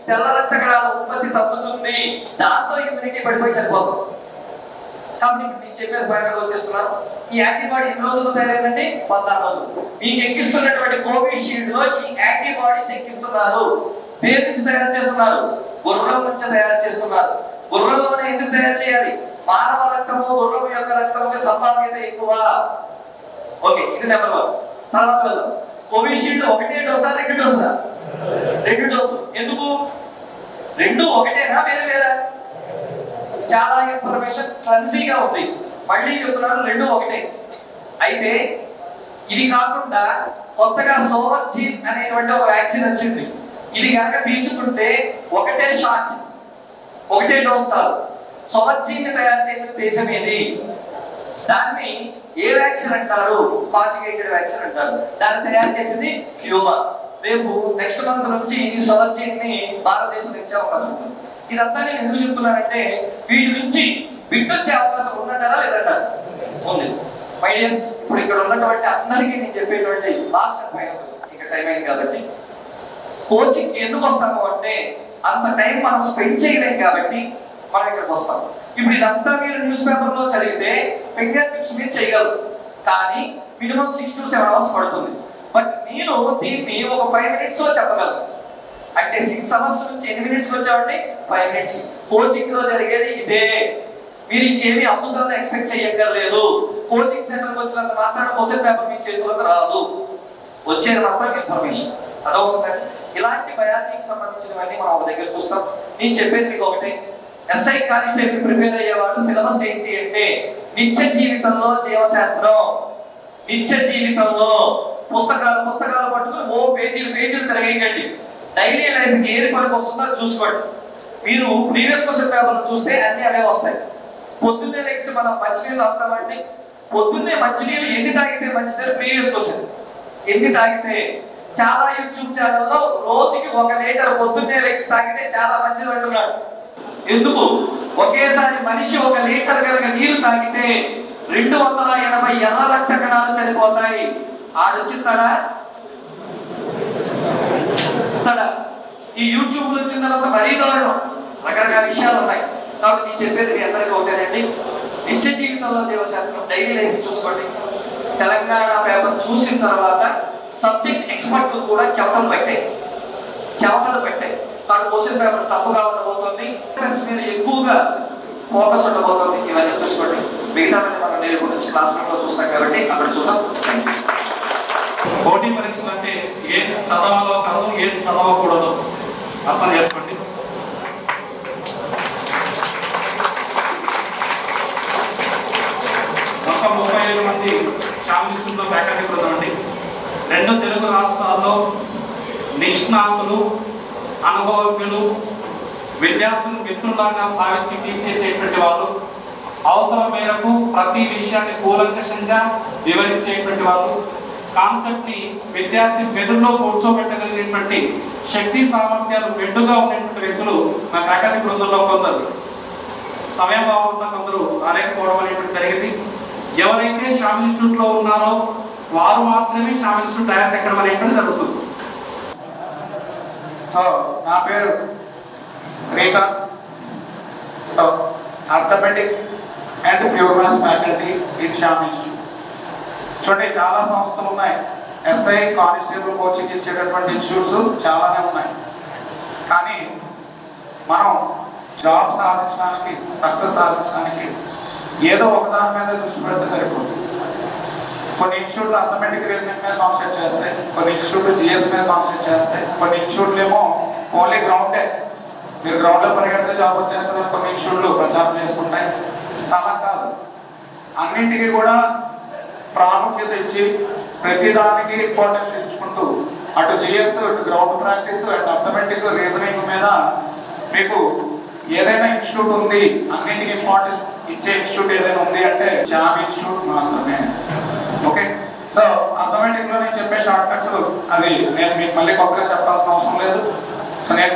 తెల్ల రక్త కణాల ఉత్పత్తి తగ్గుతుంది, దాంతో ఇమ్యూనిటీ పడిపోయి చనిపోతుంది. కాబట్టి నేను చెప్పేది ఫైనల్ వచ్చేస్తున్నాను. ఈ యాంటీబాడీ ఎన్ని రోజులు తయారైందండి? 14 రోజులు. మీకు ఎక్కిస్తున్నటువంటి కోవిషీల్డ్ లో ఈ యాంటీబాడీస్ ఎక్కిస్తున్నారు. దేని నుంచి తయారు చేస్తున్నారు? గుర్రం నుంచి తయారు చేస్తున్నారు. గుర్రంలోనే ఎందుకు తయారు చేయాలి? మానవ రక్తము గుర్రం యొక్క రక్తముకి సంభావ్యత ఎక్కువ. ఓకే, ఇది నెంబర్ 1. తర్వాత వెళ్దాం. కోవిషీల్డ్ ఒకటే డోసా 2 డోసా? 2 డోసు. ఎందుకు? 2 ఒకటేనా వేరే వేరే? చాలా ఇన్ఫర్మేషన్ క్లన్సీగా ఉంది. మళ్ళీ చెప్తున్నాను, 2 ఒకటే. అయితే ఇది కాకుండా కొత్తగా సోవర్జీన్ అనేటువంటి ఒక వ్యాక్సిన్ వచ్చింది. ఇది కనుక తీసుకుంటే ఒకటే షాట్, ఒకటే డోస్ చాలు. సోవర్జీన్ తయారు చేసిన దేశం ఏది? దాన్ని ఏ వ్యాక్సిన్ అంటారు? కాంజుగేటెడ్ వ్యాక్సిన్ అంటారు. దాన్ని తయారు చేసింది క్యూబా. రేపు నెక్స్ట్ మంత్ నుంచి ఈ సోవర్జీన్ ని భారతదేశం ఇచ్చే అవకాశం ఉంది. ఇదంతా నేను ఎందుకు చెప్తున్నానంటే వీటి నుంచి బిడ్ వచ్చే అవకాశం ఉందంటారా లేదంటారా? ఉంది. మై డియర్స్, ఇప్పుడు ఇక్కడ ఉన్నటువంటి అందరికీ నేను చెప్పేటువంటి లాస్ట్ అండ్ ఫైనల్, ఇక టైం అయింది కాబట్టి, కోచింగ్ ఎందుకు వస్తాము అంటే అంత టైం మనం స్పెండ్ చేయలేం కాబట్టి మనం ఇక్కడికి వస్తాం. ఇప్పుడు ఇదంతా మీరు న్యూస్ పేపర్ లో చదివితే ఫింగర్ టిప్స్ మీరు చేయగలరు, కానీ మినిమం 6 to 7 hours పడుతుంది. బట్ నేను దీన్ని ఒక 5 minutes లో చెప్పగలను. అంటే 6 hours నుంచి ఎన్ని మినిట్స్ వచ్చామండి? 5 minutes. కోచింగ్ లో జరిగేది ఇదే. మీరు ఇంకేమీ అద్భుతంగా ఎక్స్పెక్ట్ చేయక్కర్లేదు. కోచింగ్ సెంటర్కి వచ్చినంత మాత్రాన క్వశ్చన్ పేపర్ మీ చేతులకు రాదు. వచ్చేది మాత్రం ఇన్ఫర్మేషన్. అదవుతుందండి. ఇలాంటి బయాలజీకి సంబంధించినవన్నీ మనం ఒక దగ్గర చూస్తాం. నేను చెప్పేది మీకు ఒకటే, ఎస్ఐ కానిస్టేబుల్ ప్రిపేర్ అయ్యేవాళ్ళు సిలబస్ ఏంటి అంటే నిత్య జీవితంలో జీవశాస్త్రం, నిత్య జీవితంలో పుస్తకాలు పట్టుకుని ఓ పేజీలు తిరగేయండి. డైలీ లైఫ్కి ఏది పనికి వస్తుందో చూసుకోండి. మీరు ప్రీవియస్ క్వశ్చన్ పేపర్ చూస్తే అన్ని అవే వస్తాయి. పొద్దున్నే లెక్స్ మనం మంచినీళ్ళు అవుతామండి. పొద్దున్నే మంచినీళ్ళు ఎన్ని తాగితే మంచిది? ప్రీవియస్ క్వశ్చన్ ఎన్ని తాగితే? చాలా యూట్యూబ్ ఛానల్లో రోజుకి 1 లీటర్ పొద్దున్నే లెక్స్ తాగితే చాలా మంచిది అంటున్నాడు. ఎందుకు? ఒకేసారి మనిషి 1 లీటర్ కనుక నీరు తాగితే 280 ఎర్ర రక్త కణాలు చనిపోతాయి. ఆడొచ్చిందా? ఈ యూట్యూబ్ లో వచ్చిన తర్వాత మరీ దారుణం, రకరకాల విషయాలు ఉన్నాయి. కాబట్టి నేను చెప్పేది మీ అందరికీ ఒకటేనండి, నిత్య జీవితంలో జీవశాస్త్రం డైలీ లైఫ్ చూసుకోండి. తెలంగాణ పేపర్ చూసిన తర్వాత సబ్జెక్ట్ ఎక్స్పర్ట్లు కూడా చెమటలు పెట్టాయి. కాబట్టి క్వశ్చన్ పేపర్ టఫ్ గా ఉండబోతుంది. మీరు ఎక్కువగా ఫోకస్ ఉండబోతుంది. ఇవన్నీ చూసుకోండి. మిగతా మనం రేపు నుంచి క్లాస్ రూమ్ లో చూస్తాం కాబట్టి అక్కడ చూద్దాం. పోటీ పరీక్షలు అంటే ఏం చదవాలో కాదు, ఏం చదవకూడదు అర్థం చేసుకోండి. మొత్తం 35 మంది షామిలిస్టులతో ఫ్యాకల్టీ బృందం అండి. 2 తెలుగు రాష్ట్రాల్లో నిష్ణాతులు, అనుభవజ్ఞులు, విద్యార్థులు మిత్రులాగా భావించి టీచ్ చేసేటువంటి వాళ్ళు, అవసరం మేరకు ప్రతి విషయాన్ని కూలంకషంగా వివరించేటువంటి వాళ్ళు, కాన్సెప్ట్ ని విద్యార్థి మెదడులో కూర్చోబెట్టగలిగినటువంటి శక్తి సామర్థ్యాలు మెండుగా ఉన్నటువంటి వ్యక్తులు మా ఫ్యాకల్టీ బృందంలో కొందరు. సమయభావంతో కొందరు రాలేకపోవడం అనేటువంటి జరిగింది. ఎవరైతే షామిల్ ఇన్స్టిట్యూట్ లో ఉన్నారో వారు మాత్రమే షామిల్ ఇన్స్టిట్యూట్ డయాస్ ఎక్కడం అనేటువంటి జరుగుతుంది. సో నా పేరు Srikanth. So orthopaedic and pure maths faculty in Shamil institute. చూడండి, చాలా సంస్థలు ఉన్నాయి. ఎస్ఐ కానిస్టేబుల్ కోచింగ్ ఇచ్చేటటువంటి ఇన్స్టిట్యూట్స్ చాలానే ఉన్నాయి. కానీ మనం జాబ్ సాధించడానికి, సక్సెస్ సాధించడానికి ఏదో ఒకదాని మీద దృష్టి పెడితే సరిపోతుంది. కొన్ని ఇన్స్టిట్యూట్లు అథమెటిక్ రీజనింగ్ మీద కాన్సెప్ట్ చేస్తాయి, కొన్ని ఇన్స్టిట్యూట్లు జిఎస్ మీద కాన్సెప్ట్ చేస్తాయి, కొన్ని ఇన్స్టిట్యూట్లు ఏమో ఓన్లీ గ్రౌండే మీరు గ్రౌండ్లో పరిగెడితే జాబ్ వచ్చేస్తుందని కొన్ని ఇష్యూలు ప్రచారం చేసుకుంటాయి. చాలా కాదు, అన్నింటికి కూడా ప్రాముఖ్యత ఇచ్చి ప్రతిదానికి ఇంపార్టెన్స్ ఇచ్చుకుంటూ అటు జిఎస్, అటు గ్రౌండ్ ప్రాక్టీస్, అటు అథమెటిక్, రీజనింగ్ మీద మీకు ఏదైనా ఇన్స్టిట్యూట్ ఉంది, అన్నింటికి ఇంపార్టెన్స్ ఇచ్చే ఇన్స్టిట్యూట్ ఏదైనా ఉంది అంటే జామ్ ఇన్స్టిట్యూట్ మాత్రమే. ఓకే, సో అథమెటిక్ లో నేను చెప్పే షార్ట్ కట్స్ అది నేను మీకు మళ్ళీ కొత్తగా చెప్పాల్సిన అవసరం లేదు. సో నేను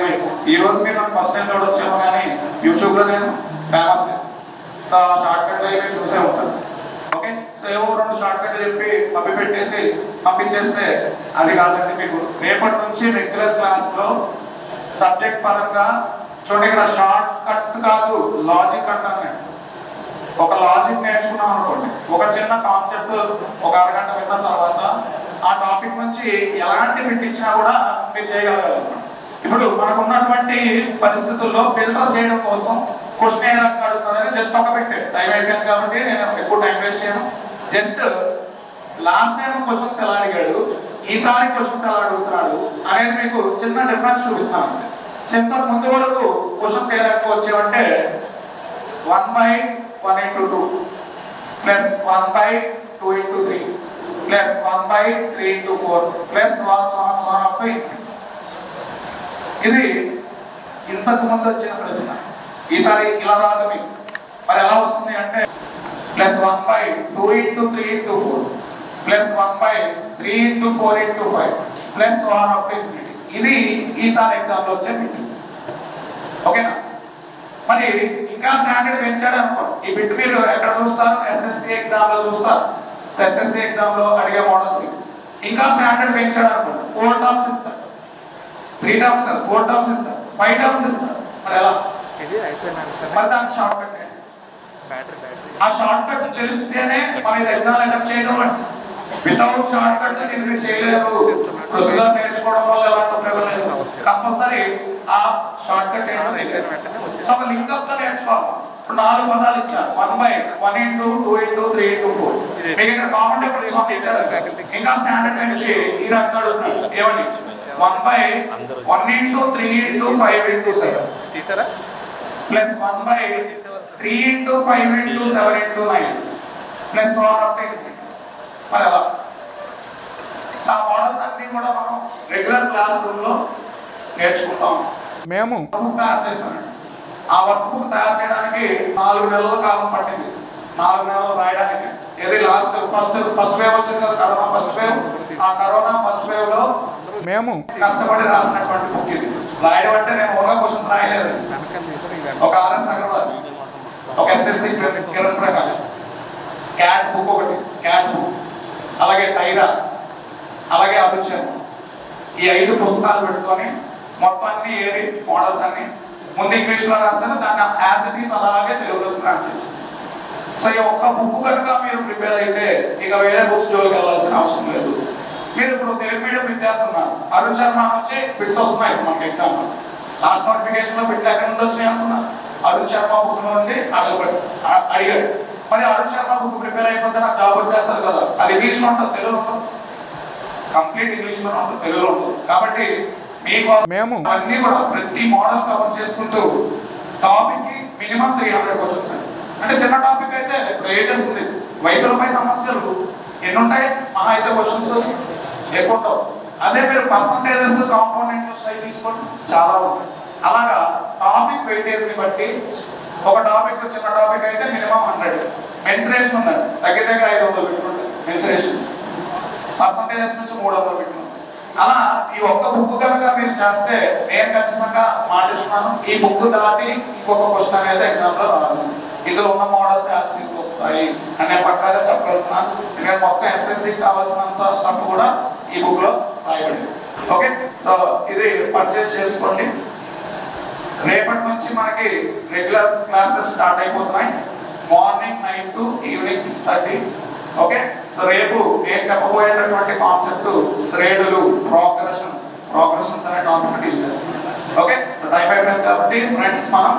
ఈ రోజు మీరు నాకు ఫస్ట్ టైం చూడొచ్చేమో కానీ యూట్యూబ్ లో నేను ఫేమస్. సో ఆ షార్ట్ కట్ అయితే చూసే ఉంటాను. ఓకే, సో ఏవో 2 షార్ట్ కట్లు చెప్పి పెట్టేసి పంపించేస్తే అది కాదండి. మీకు రేపటి నుంచి రెగ్యులర్ క్లాస్ లో సబ్జెక్ట్ పరంగా చూడండి, ఇక్కడ షార్ట్ కట్ కాదు లాజిక్ అంటాను నేను. ఒక లాజిక్ నేర్చుకున్నాం అనుకోండి, ఒక చిన్న కాన్సెప్ట్ ఒక అరగంట విన్న తర్వాత ఆ టాపిక్ నుంచి ఎలాంటి బిట్ ఇచ్చినా కూడా మీరు చేయగలగాలి. ఇప్పుడు మనకు ఉన్నటువంటి పరిస్థితుల్లో ఫిల్టర్ చేయడం కోసం క్వశ్చన్ ఏ రకంగా అడుగుతారని జస్ట్ ఒక బిట్ టైం అయిపోయింది కాబట్టి నేను ఎక్కువ టైం వేస్ట్ చేయను. జస్ట్ లాస్ట్ టైం క్వశ్చన్స్ ఎలా అడిగాడు, ఈసారి క్వశ్చన్స్ ఎలా అడుగుతున్నాడు అనేది మీకు చిన్న డిఫరెన్స్ చూపిస్తాను. చిన్న ముందు వరకు క్వశ్చన్స్ ఏ రకంగా వచ్చేవంటే 1/1 × 2 ప్లస్ 1/2 × 3 ప్లస్ 1/3 × 4 ప్లస్ 1 ఇది ఇంతకు ముందు వచ్చిన ప్రశ్న. ఈసారి ఇలా రాదు మీకు. మరి ఎలా వస్తుంది అంటే ప్లస్ 1/2 × 3 × 4 ప్లస్ 1/3 × 4 × 5 ప్లస్ 1/3. ఇది ఈసారి ఎగ్జామ్ లో వచ్చే బిట్. ఓకేనా? మరి ఇంకా స్టాండర్డ్ పెంచాడు అనుకో, ఈ బిట్ మీరు ఎక్కడ చూస్తారు? ఎస్ఎస్సి ఎగ్జామ్ లో చూస్తారు. సో ఎస్ఎస్సి ఎగ్జామ్ లో అడిగే మోడల్స్ ఇంకా స్టాండర్డ్ పెంచాడు అనుకో, 4 టర్మ్స్ ఇస్తారు, 3 టర్మ్స్ కాదు 4 టర్మ్స్ ఇస్తారు, 5 టర్మ్స్ ఇస్తారు. మరి ఎలా? మరి దానికి షార్ట్ కట్. ఆ షార్ట్ కట్ తెలిస్తేనే మనం ఎగ్జామ్ అటెంప్ట్ చేయడం. వితౌట్ షార్ట్ కట్ మీరు చేయలేరు. ప్రొసీజర్ నేర్చుకోవడం వల్ల ఎలాంటి ఉపయోగం లేదు. కంపల్సరీ ఆ షార్ట్ కట్ సో ఒక లింకప్ తో నేర్చుకోవాలి. ఇప్పుడు 4 పదాలు ఇచ్చారు, 1/1 × 2 × 3 × 4. మీకు ఇక్కడ కామన్ డిఫరెన్స్ ఇచ్చారు. ఇంకా స్టాండర్డ్ నుంచి ఈ రకంగా అడుగుతున్నాడు. ఏమని? 1/1 × 3 × 5 × 7 ప్లస్ 1/3 × 5 × 7 × 9 ప్లస్ 1/8. మరి అలా ఆ మోడల్స్ అన్ని కూడా మనం రెగ్యులర్ క్లాస్ రూమ్ లో నేర్చుకుంటాం. మేము తయారు చేశాను. ఆ వర్క్ బుక్ తయారు చేయడానికి 4 నెలల కాలం పట్టింది. 4 నెలలు రాయడానికి. ఏది లాస్ట్ ఫస్ట్ వేవ్ వచ్చింది కదా, కరోనా ఫస్ట్ వేవ్. ఆ కరోనా ఫస్ట్ వేవ్ లో మేము కష్టపడి రాసినటువంటి బుక్ ఇది. రాయడం అంటే నేను ఓన్గా క్వశ్చన్స్ రాయలేదు. ఒక ఆర్ఎస్ అగర్వాల్, ఒక SSC Kiran Prakash, cat book ఒకటి, క్యాట్ బుక్, అలాగే టైరా, అలాగే అభిషేక్, ఈ 5 పుస్తకాలు పెట్టుకొని మొత్తం అన్ని ఏరి మోడల్స్ అన్ని ముందు ఇంగ్లీష్లో రాశాను, దాన్ని యాజ్ ఇట్ ఈస్ అలాగే తెలుగులో ట్రాన్స్లేట్ చేశాను. సో ఈ ఒక్క బుక్ కనుక మీరు ప్రిపేర్ అయితే ఇక వేరే బుక్స్ జోలికి వెళ్ళాల్సిన అవసరం లేదు. మీరు ఇప్పుడు తెలుగు మీడియం విద్యార్థి ఉన్నారు, అరుణ్ శర్మ నుంచి బిట్స్ వస్తున్నాయి మనకి ఎగ్జాంపుల్. లాస్ట్ నోటిఫికేషన్ లో బిట్లు ఎక్కడ నుండి వచ్చినాయి అనుకున్నారు? అరుణ్ శర్మ బుక్ నుండి అడిగాడు. మరి అరుణ్ శర్మ బుక్ ప్రిపేర్ అయిపోతే నాకు జాబ్ వచ్చేస్తుంది కదా. అది ఇంగ్లీష్లో ఉంటుంది, తెలుగులో ఉంటుంది. కంప్లీట్ ఇంగ్లీష్లో ఉంటుంది, తెలుగులో ఉంటుంది. కాబట్టి మీకోసం మేము అన్ని కూడా ప్రతి మోడల్ కవర్ చేసుకుంటూ టాపిక్ కి మినిమం 300 క్వశ్చన్స్. అంటే చిన్న టాపిక్ అయితే ఇప్పుడు ఏజెస్ ఉంది, వయసులపై సమస్యలు ఎన్ని ఉంటాయి, మహా అయితే క్వశ్చన్స్ ఎక్కువ ఉంటావు. అదే మీరు పర్సంటేజెస్ కాంపోనెంట్లు స్టైల్ తీసుకోండి, చాలా ఉంటాయి. అలాగా టాపిక్ వెయిటేజ్ ని బట్టి ఒక టాపిక్ చిన్న టాపిక్ అయితే మినిమం 100. మెన్సురేషన్ ఉందండి, దగ్గర దగ్గర 500 పెట్టుకుంటే మెన్సురేషన్. పర్సంటేజెస్ నుంచి 300 పెట్టుకుంటాం. అలా ఈ ఒక్క బుక్ కనుక మీరు చేస్తే నేను ఖచ్చితంగా మాటిస్తున్నాను, ఈ బుక్ దాటి ఇంకొక క్వశ్చన్ అనేది ఎగ్జామ్ లో రాదు. ఇందులో ఉన్న మోడల్స్ యాక్సిస్ వస్తాయి అని నేను పక్కాగా చెప్పగలుగుతున్నాను. ఎందుకంటే మొత్తం ఎస్ఎస్సికి కావాల్సినంత స్టఫ్ కూడా ఈ బుక్ లో రాయబడింది. ఓకే, సో ఇది పర్చేస్ చేసుకోండి. రేపటి నుంచి మనకి రెగ్యులర్ క్లాసెస్ స్టార్ట్ అయిపోతున్నాయి. Morning 9 to evening 6:30. Okay, so రేపు నేను చెప్పబోయేటటువంటి కాన్సెప్ట్ శ్రేణులు, ప్రోగ్రెషన్స్ అనే టాపిక్ డీల్ చేస్తాం. ఓకే, సో టైం అయిపోయింది కాబట్టి ఫ్రెండ్స్ మనం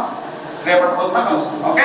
రేపటి రోజున కలుస్తాం. ఓకే.